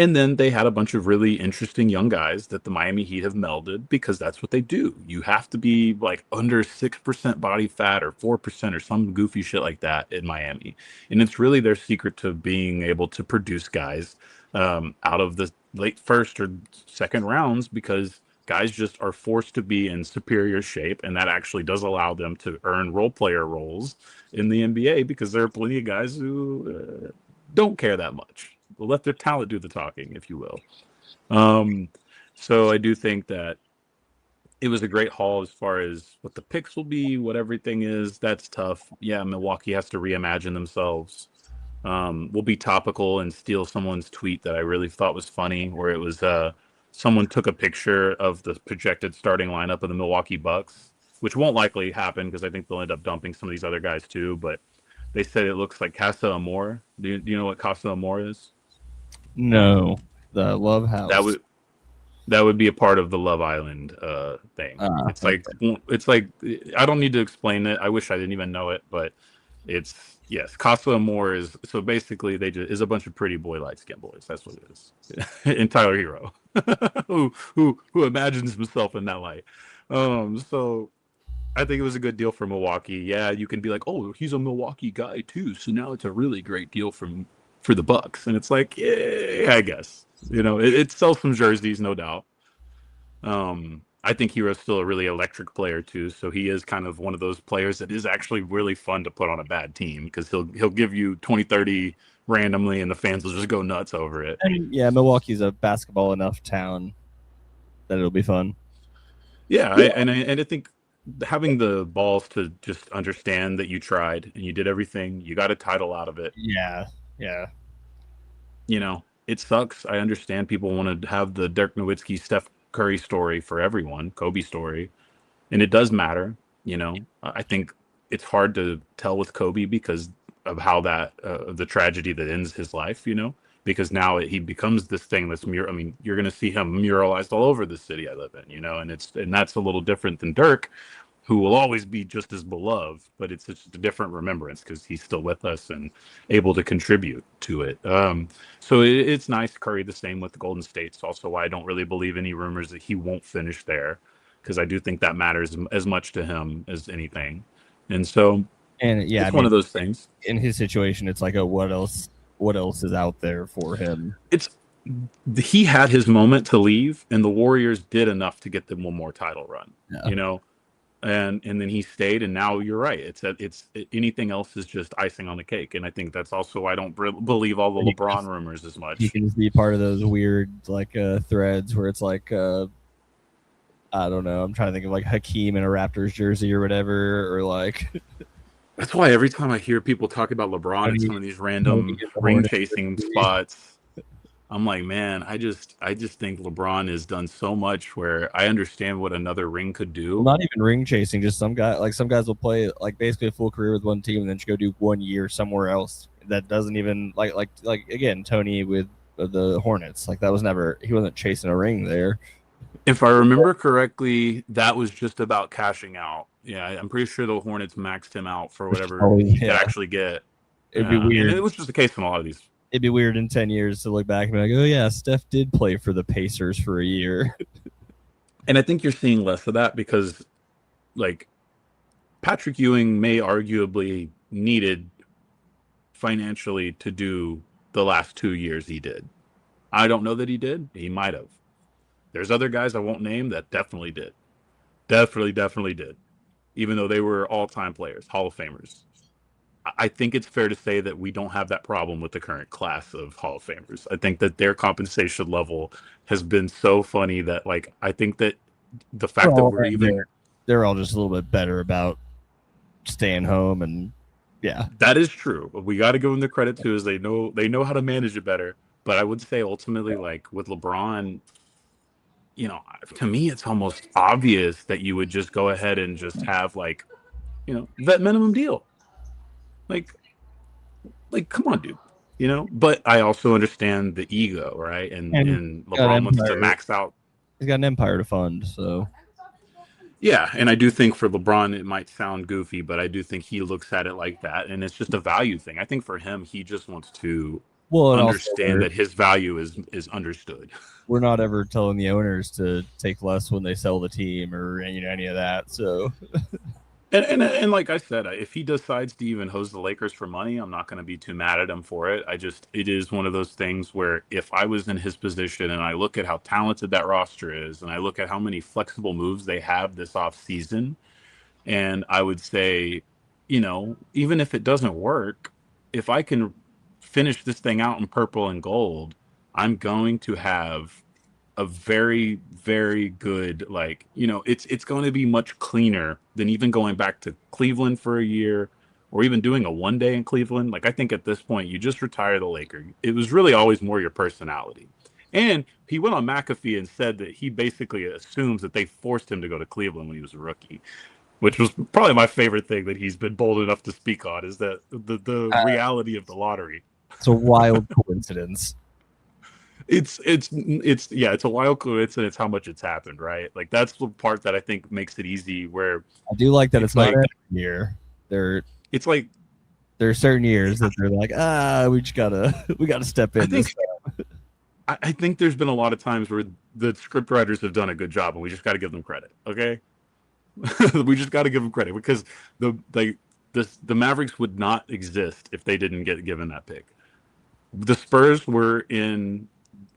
And then they had a bunch of really interesting young guys that the Miami Heat have melded because that's what they do. You have to be like under 6% body fat or 4% or some goofy shit like that in Miami. And it's really their secret to being able to produce guys out of the late first or second rounds because guys just are forced to be in superior shape. And that actually does allow them to earn role player roles in the NBA because there are plenty of guys who don't care that much. We'll let their talent do the talking, if you will. So I do think that it was a great haul as far as what the picks will be, what everything is. That's tough. Yeah, Milwaukee has to reimagine themselves. We'll be topical and steal someone's tweet that I really thought was funny, where it was someone took a picture of the projected starting lineup of the Milwaukee Bucks, which won't likely happen because I think they'll end up dumping some of these other guys too. But they said it looks like Casa Amor. Do you know what Casa Amor is? No, the Love House. That would be a part of the Love Island thing. It's like I don't need to explain it. I wish I didn't even know it, but it's yes, Casa Amor is so basically they just is a bunch of pretty boy light skinned boys. That's what it is. And Tyler Hero, who imagines himself in that light. So I think it was a good deal for Milwaukee. Yeah, you can be like, oh, he's a Milwaukee guy too, so now it's a really great deal for the Bucks. And it's like, yeah, I guess it sells some jerseys, no doubt. I think Hero's still a really electric player too, so he is kind of one of those players that is actually really fun to put on a bad team because he'll give you 20-30 randomly, and the fans will just go nuts over it. And yeah, Milwaukee's a basketball enough town that it'll be fun. Yeah, and I think having the balls to just understand that you tried and you did everything, you got a title out of it. Yeah. It sucks. I understand people want to have the Dirk Nowitzki, Steph Curry story for everyone, Kobe story, and it does matter. I think it's hard to tell with Kobe because of how that the tragedy that ends his life. Because now he becomes this thing that's you're going to see him muralized all over the city I live in. And that's a little different than Dirk, who will always be just as beloved, but it's just a different remembrance because he's still with us and able to contribute to it. So it's nice. Curry the same with the Golden State. It's also why I don't really believe any rumors that he won't finish there because I do think that matters as much to him as anything. And so, it's one of those things. In his situation, it's like, what else is out there for him? He had his moment to leave, and the Warriors did enough to get them one more title run. Yeah. And then he stayed, and now you're right. It's anything else is just icing on the cake, and I think that's also why I don't believe all the LeBron rumors as much. You can just be part of those weird threads where it's like I don't know. I'm trying to think of like Hakeem in a Raptors jersey or whatever, or like. That's why every time I hear people talk about LeBron in some of these random ring chasing spots, I'm like, man, I just think LeBron has done so much where I understand what another ring could Well, do. not even ring chasing, just some guys will play like basically a full career with one team and then just go do 1 year somewhere else. That doesn't even like again Tony with the Hornets. Like that was never he wasn't chasing a ring there. If I remember correctly, that was just about cashing out. Yeah, I'm pretty sure the Hornets maxed him out for Which is whatever always, he could yeah, actually get. it'd be And weird. it was just the case in a lot of these. It'd be weird in 10 years to look back and be like, oh yeah, Steph did play for the Pacers for a year. And I think you're seeing less of that because, like, Patrick Ewing may arguably needed financially to do the last 2 years he did. I don't know that he did. He might have. There's other guys I won't name that definitely did. Definitely did. Even though they were all-time players, Hall of Famers. I think it's fair to say that we don't have that problem with the current class of Hall of Famers. I think that their compensation level has been so funny that, like, I think that the fact that we're even they're all just a little bit better about staying home and yeah. That is true. We got to give them the credit too, is they know how to manage it better. But I would say ultimately, like with LeBron, you know, to me, it's almost obvious that you would just go ahead and just have like, you know, vet minimum deal. Like, come on, dude. You know, but I also understand the ego, right? And LeBron wants to max out. He's got an empire to fund, so yeah, and I do think for LeBron it might sound goofy, but I do think he looks at it like that, and it's just a value thing. I think for him, he just wants to understand that his value is understood. We're not ever telling the owners to take less when they sell the team or any of that. So, and like I said, if he decides to even hose the Lakers for money, I'm not going to be too mad at him for it. It is one of those things where if I was in his position and I look at how talented that roster is, and I look at how many flexible moves they have this off season, and I would say, you know, even if it doesn't work, if I can finish this thing out in purple and gold, I'm going to have a very, very good, like, you know, it's going to be much cleaner than even going back to Cleveland for a year or even doing a 1 day in Cleveland. Like, I think at this point, you just retire the Laker. It was really always more your personality. And he went on McAfee and said that he basically assumes that they forced him to go to Cleveland when he was a rookie, which was probably my favorite thing that he's been bold enough to speak on, is that the reality of the lottery. It's a wild coincidence. It's a wild coincidence how much it's happened, right? Like that's the part that I think makes it easy. Where I do like that it's not every year. It's like there are certain years that they're like, we gotta step in. I think there's been a lot of times where the script writers have done a good job, and we just got to give them credit. Okay, we just got to give them credit because the Mavericks would not exist if they didn't get given that pick. The Spurs were in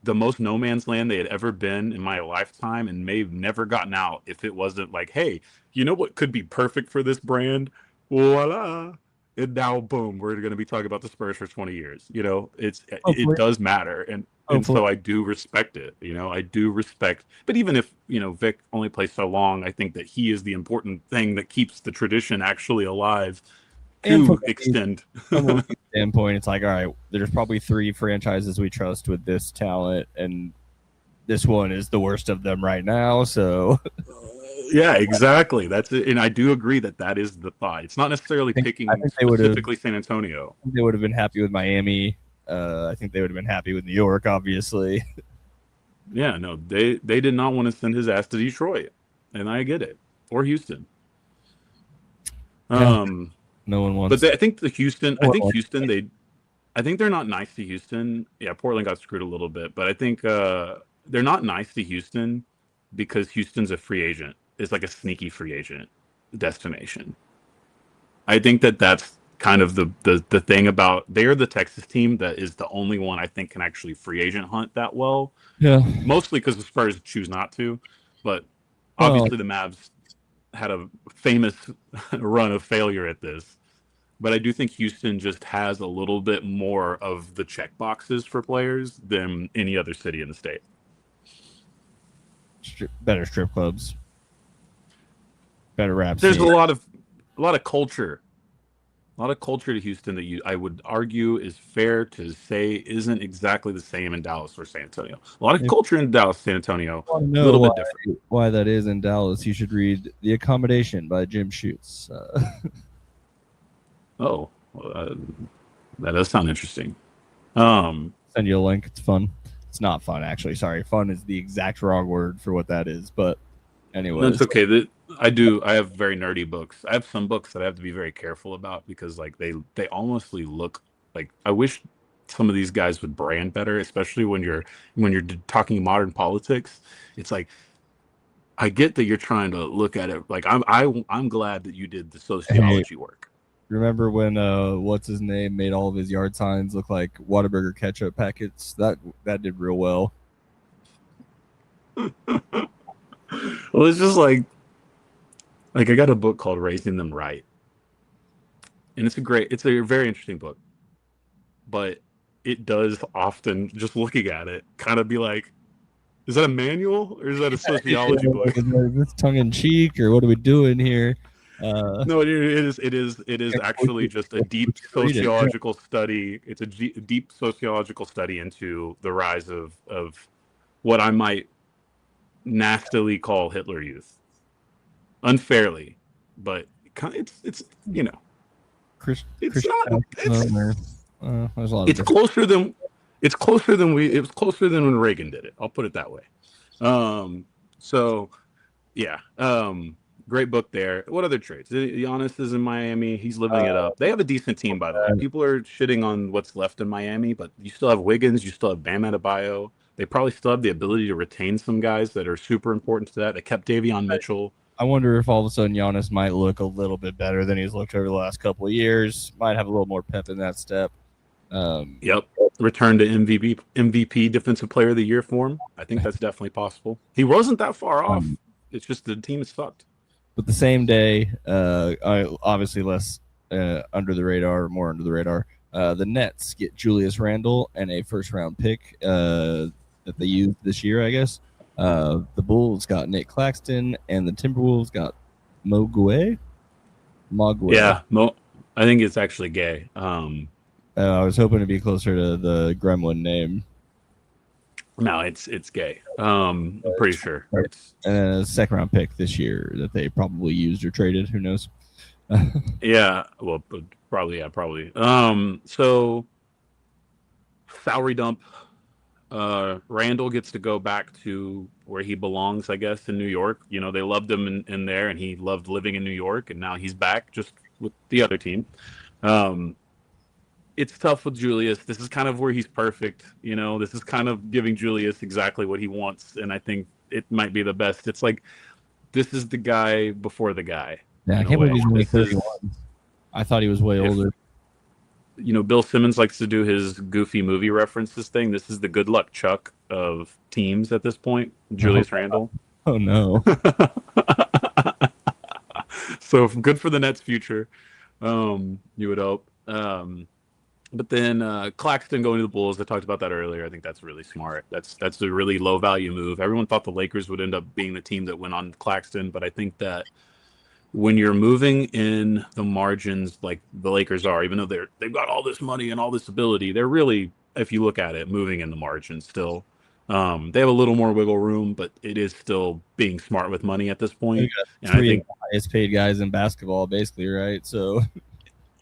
the most no man's land they had ever been in my lifetime, and may have never gotten out if it wasn't like, hey, you know what could be perfect for this brand? Voila. And now, boom, we're going to be talking about the Spurs for 20 years. You know, it does matter. And so I do respect it. You know, I do respect. But even if, you know, Vic only plays so long, I think that he is the important thing that keeps the tradition actually alive to extend. From a standpoint, it's like, all right, there's probably 3 franchises we trust with this talent, and this one is the worst of them right now. So, yeah, exactly. That's it. And I do agree that is the thought. It's not necessarily picking specifically San Antonio. They would have been happy with Miami. I think they would have been happy with New York, obviously. Yeah, no, they did not want to send his ass to Detroit, and I get it, or Houston. Yeah. No one wants. But I think Houston, I think they're not nice to Houston. Yeah, Portland got screwed a little bit, but I think they're not nice to Houston because Houston's a free agent. It's like a sneaky free agent destination. I think that's kind of the thing about they're the Texas team that is the only one I think can actually free agent hunt that well. Yeah, mostly because the Spurs choose not to, but obviously the Mavs had a famous run of failure at this. But I do think Houston just has a little bit more of the check boxes for players than any other city in the state. Better strip clubs, better rap. There's a lot of culture. A lot of culture to Houston that I would argue is fair to say isn't exactly the same in Dallas or San Antonio. A lot of If culture in Dallas, San Antonio, you want to a know little bit different. why that is in Dallas, you should read The Accommodation by Jim Shoots. Oh, well, that does sound interesting. Um, Send you a link. It's fun. It's not fun, actually. Sorry, fun is the exact wrong word for what that is. But anyways, that's okay. I have very nerdy books. I have some books that I have to be very careful about because like they honestly look like I wish some of these guys would brand better, especially when you're talking modern politics. It's like I get that you're trying to look at it like I'm glad that you did the hey, sociology work. remember when what's his name made all of his yard signs look like Whataburger ketchup packets? That did real well. Well, it's just like I got a book called Raising Them Right, and it's a very interesting book, but it does often just looking at it kind of be like, is that a manual or is that a sociology book? Is this tongue in cheek or what are we doing here? No, it is actually just a deep Read it. sociological study. It's a deep sociological study into the rise of what I might nastily call Hitler Youth, unfairly, but it's you know it's not there's a lot of it's different. closer than it was closer than when Reagan did it. I'll put it that way. So yeah, great book there. What other trades? Giannis is in Miami. He's living it up. They have a decent team, by the way. People are shitting on what's left in Miami, but you still have Wiggins. You still have Bam Adebayo. They probably still have the ability to retain some guys that are super important to that. They kept Davion Mitchell. I wonder if all of a sudden Giannis might look a little bit better than he's looked over the last couple of years. Might have a little more pep in that step. Yep. Return to MVP Defensive Player of the Year form. I think that's definitely possible. He wasn't that far off. It's just the team is fucked. But the same day, obviously less under the radar, more under the radar. The Nets get Julius Randle and a first-round pick that they used this year, I guess. The Bulls got Nick Claxton, and the Timberwolves got Mogwai. Yeah, I think it's actually gay. I was hoping to be closer to the Gremlin name. No, it's gay. I'm pretty sure. It's a second-round pick this year that they probably used or traded. Who knows? Yeah, well, probably. So salary dump. Randall gets to go back to where he belongs, I guess, in New York. You know, they loved him in there, and he loved living in New York, and now he's back just with the other team. It's tough with Julius. This is kind of where he's perfect. You know, this is kind of giving Julius exactly what he wants, and I think it might be the best. It's like this is the guy before the guy. Yeah, I can't believe he's only 31. I thought he was way older. You know, Bill Simmons likes to do his goofy movie references thing. This is the Good Luck Chuck of teams at this point, Julius Randle. Oh, no. So good for the Nets' future, you would hope. But then Claxton going to the Bulls, I talked about that earlier. I think that's really smart. That's a really low-value move. Everyone thought the Lakers would end up being the team that went on Claxton, but I think that when you're moving in the margins like the Lakers are, even though they've got all this money and all this ability, they're really, if you look at it, moving in the margins still. They have a little more wiggle room, but it is still being smart with money at this point. And I think highest paid guys in basketball, basically, right? So,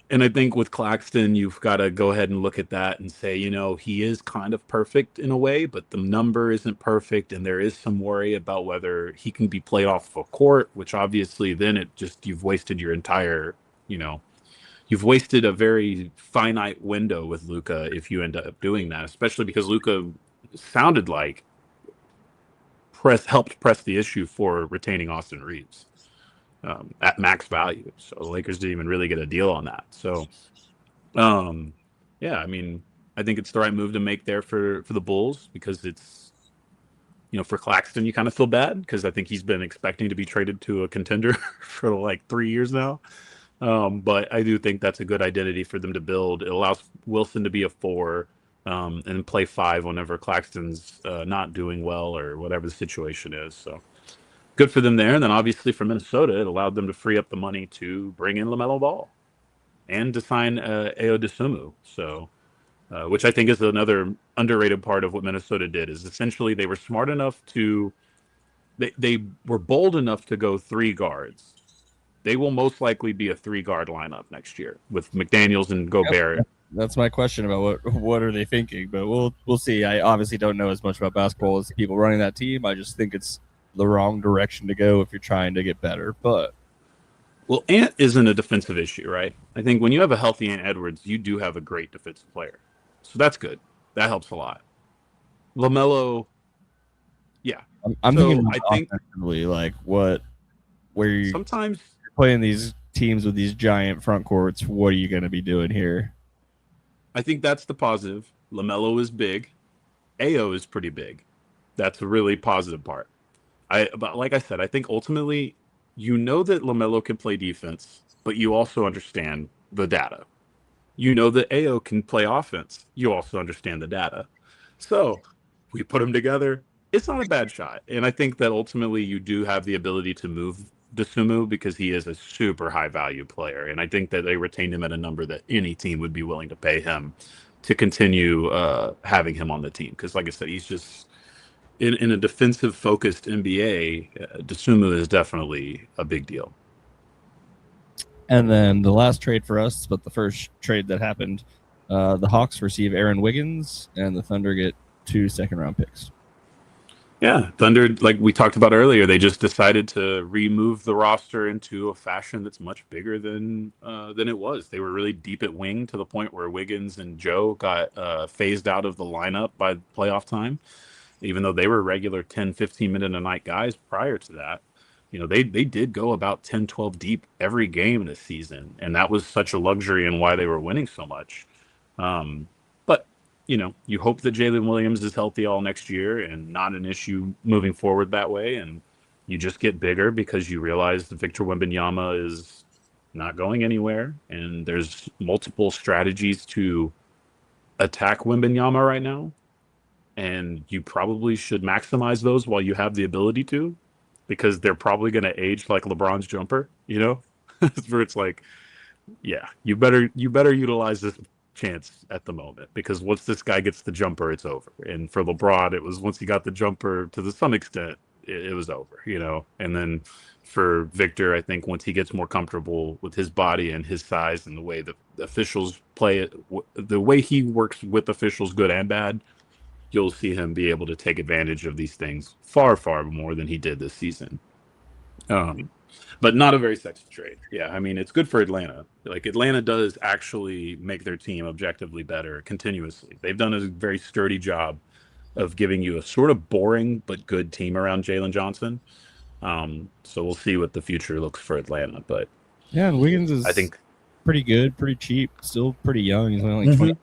and I think with Claxton, you've got to go ahead and look at that and say, you know, he is kind of perfect in a way, but the number isn't perfect, and there is some worry about whether he can be played off of a court, which obviously then you've wasted your entire, you know, you've wasted a very finite window with Luka if you end up doing that, especially because Luka sounded like helped press the issue for retaining Austin Reeves at max value. So the Lakers didn't even really get a deal on that. So, yeah, I mean, I think it's the right move to make there for the Bulls because it's, you know, for Claxton, you kind of feel bad because I think he's been expecting to be traded to a contender for like 3 years now. But I do think that's a good identity for them to build. It allows Wilson to be a 4 and play 5 whenever Claxton's not doing well or whatever the situation is. So good for them there. And then obviously for Minnesota, it allowed them to free up the money to bring in LaMelo Ball. and to sign Ao Dosunmu. So, which I think is another underrated part of what Minnesota did, is essentially they were smart enough to, they were bold enough to go 3 guards. They will most likely be a 3-guard lineup next year with McDaniels and Gobert. Yep. That's my question about what are they thinking, but we'll see. I obviously don't know as much about basketball as the people running that team. I just think it's the wrong direction to go if you're trying to get better. But well, Ant isn't a defensive issue, right? I think when you have a healthy Ant Edwards, you do have a great defensive player, so that's good. That helps a lot. LaMelo, yeah. I'm So thinking I think offensively, like where you're sometimes playing these teams with these giant front courts. What are you going to be doing here? I think that's the positive. LaMelo is big. Ao is pretty big. That's a really positive part. But like I said, I think ultimately, you know that LaMelo can play defense, but you also understand the data. You know that Ao can play offense. You also understand the data. So we put them together. It's not a bad shot. And I think that ultimately you do have the ability to move Dosunmu because he is a super high value player. And I think that they retained him at a number that any team would be willing to pay him to continue having him on the team. Because like I said, he's just in a defensive focused NBA, Dosunmu is definitely a big deal. And then the last trade for us, but the first trade that happened, the Hawks receive Aaron Wiggins, and the Thunder get 2 second-round picks. Yeah, Thunder, like we talked about earlier, they just decided to remove the roster into a fashion that's much bigger than it was. They were really deep at wing to the point where Wiggins and Joe got phased out of the lineup by playoff time, even though they were regular 10, 15-minute a night guys prior to that. You know, they did go about 10, 12 deep every game this season, and that was such a luxury and why they were winning so much. But you know, you hope that Jalen Williams is healthy all next year and not an issue moving forward that way. And you just get bigger because you realize that Victor Wembanyama is not going anywhere. And there's multiple strategies to attack Wembanyama right now. And you probably should maximize those while you have the ability to, because they're probably going to age like LeBron's jumper, you know, where it's like, yeah, you better utilize this chance at the moment, because once this guy gets the jumper, it's over. And for LeBron, it was once he got the jumper to some extent, it was over, you know. And then for Victor, I think once he gets more comfortable with his body and his size and the way the officials play it, the way he works with officials, good and bad, you'll see him be able to take advantage of these things far, far more than he did this season. But not a very sexy trade. Yeah, I mean, it's good for Atlanta. Like, Atlanta does actually make their team objectively better continuously. They've done a very sturdy job of giving you a sort of boring but good team around Jalen Johnson. So we'll see what the future looks for Atlanta. But yeah, and Wiggins is, I think, pretty good, pretty cheap, still pretty young. He's only like 20.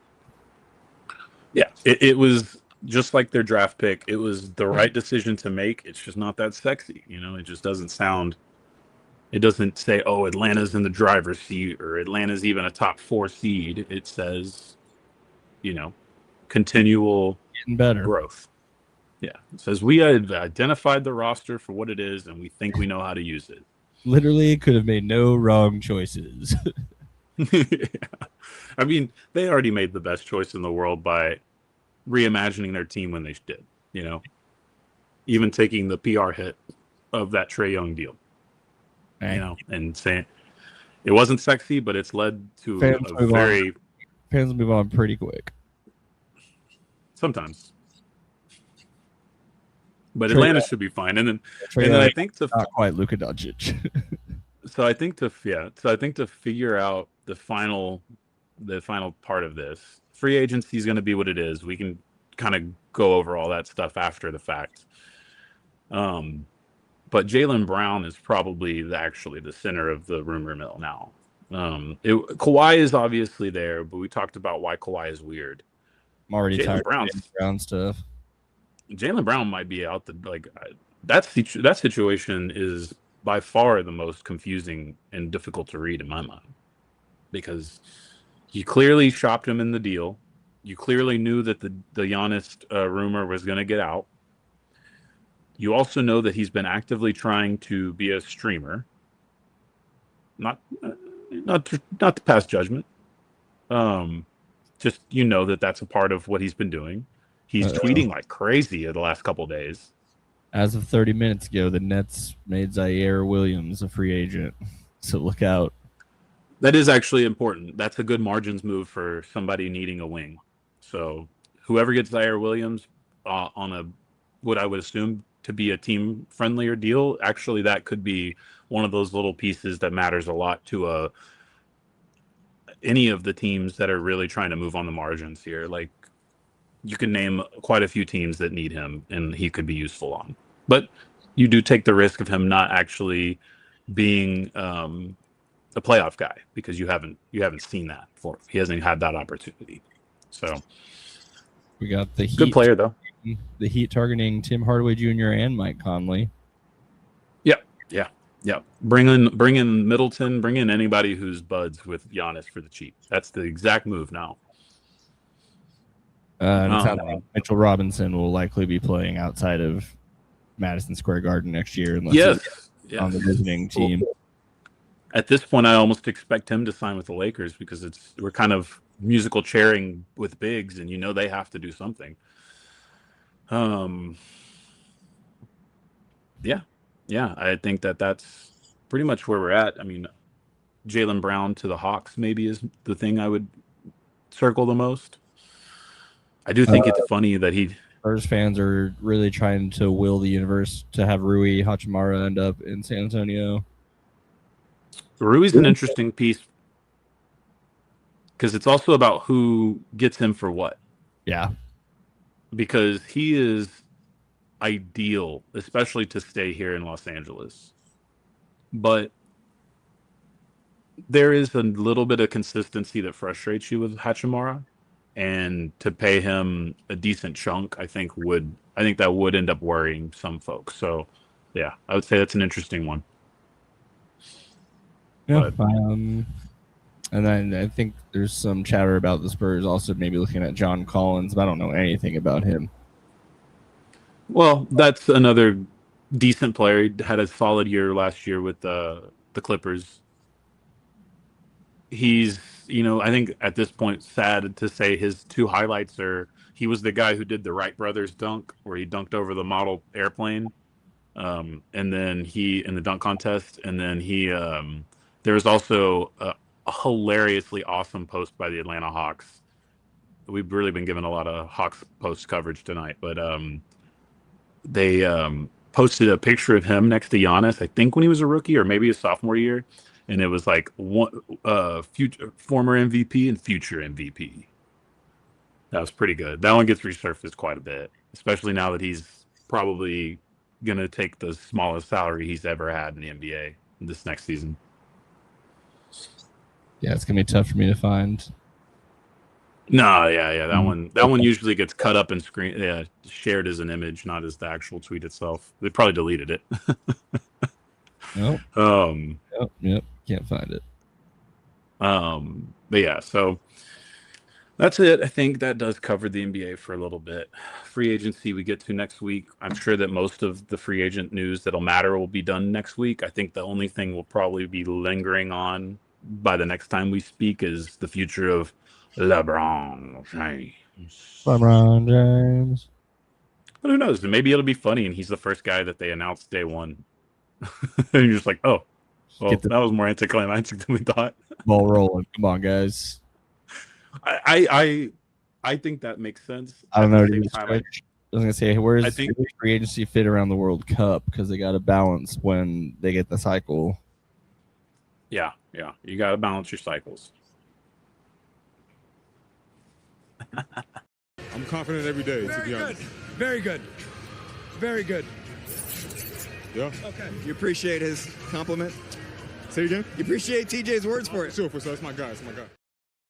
Yeah, it was just like their draft pick. It was the right decision to make. It's just not that sexy. You know, it just doesn't sound. It doesn't say, oh, Atlanta's in the driver's seat or Atlanta's even a top 4 seed. It says, you know, continual getting better growth. Yeah. It says we have identified the roster for what it is and we think we know how to use it. Literally could have made no wrong choices. Yeah. I mean, they already made the best choice in the world by reimagining their team when they did, you know, even taking the PR hit of that Trae Young deal. You know, and saying it wasn't sexy, but it's led to fans move on pretty quick. Sometimes, but Atlanta should be fine. And then I think to not quite Luka Doncic. So I think to figure out the final part of this, free agency is going to be what it is. We can kind of go over all that stuff after the fact. But Jaylen Brown is probably actually the center of the rumor mill now. Kawhi is obviously there, but we talked about why Kawhi is weird. I'm already tired of Brown stuff. Jaylen Brown might be out that situation is by far the most confusing and difficult to read in my mind, because you clearly shopped him in the deal. You clearly knew that the Giannis rumor was going to get out. You also know that he's been actively trying to be a streamer. Not not to pass judgment. Just that's a part of what he's been doing. He's tweeting like crazy the last couple of days. As of 30 minutes ago, the Nets made Zaire Williams a free agent. So look out. That is actually important. That's a good margins move for somebody needing a wing. So whoever gets Zaire Williams on what I would assume to be a team friendlier deal, actually that could be one of those little pieces that matters a lot to any of the teams that are really trying to move on the margins here. Like, you can name quite a few teams that need him and he could be useful on. But you do take the risk of him not actually being a playoff guy because you haven't seen that before. He hasn't had that opportunity. So we got the Heat. Good player though. The Heat targeting Tim Hardaway Jr. and Mike Conley. Yeah. Bring in Middleton, bring in anybody who's buds with Giannis for the cheap. That's the exact move now. Mitchell Robinson will likely be playing outside of Madison Square Garden next year unless he's on the visiting team. At this point, I almost expect him to sign with the Lakers because we're kind of musical chairing with bigs, and they have to do something. Yeah, I think that's pretty much where we're at. I mean, Jaylen Brown to the Hawks maybe is the thing I would circle the most. I do think it's funny that Spurs fans are really trying to will the universe to have Rui Hachimura end up in San Antonio. Rui's an interesting piece because it's also about who gets him for what. Yeah. Because he is ideal, especially to stay here in Los Angeles. But there is a little bit of consistency that frustrates you with Hachimura, and to pay him a decent chunk, I think that would end up worrying some folks. So, yeah, I would say that's an interesting one. Yeah. And then I think there's some chatter about the Spurs also maybe looking at John Collins, but I don't know anything about him. Well, that's another decent player. He had a solid year last year with the Clippers. He's, I think at this point, sad to say his two highlights are he was the guy who did the Wright brothers dunk where he dunked over the model airplane. And then he in the dunk contest. And then there was also a hilariously awesome post by the Atlanta Hawks. We've really been given a lot of Hawks post coverage tonight, but they posted a picture of him next to Giannis, I think when he was a rookie or maybe his sophomore year, and it was like future former MVP and future MVP. That was pretty good. That one gets resurfaced quite a bit, especially now that he's probably going to take the smallest salary he's ever had in the NBA this next season. Yeah, it's gonna be tough for me to find. No, yeah. That one usually gets cut up and shared as an image, not as the actual tweet itself. They probably deleted it. Nope. Yep. Can't find it. But yeah, so that's it. I think that does cover the NBA for a little bit. Free agency we get to next week. I'm sure that most of the free agent news that'll matter will be done next week. I think the only thing we'll probably be lingering on by the next time we speak is the future of LeBron James. But who knows? Maybe it'll be funny and he's the first guy that they announced day one. And you're just like, oh, well, that was more anticlimactic than we thought. Ball rolling. Come on, guys. I think that makes sense. I don't know. I was gonna say, where does free agency fit around the World Cup? Because they got to balance when they get the cycle. Yeah. You got to balance your cycles. I'm confident every day, to be honest. Very good. Yeah. Okay. You appreciate his compliment? Say again? You appreciate TJ's words for it? Sure, that's my guy.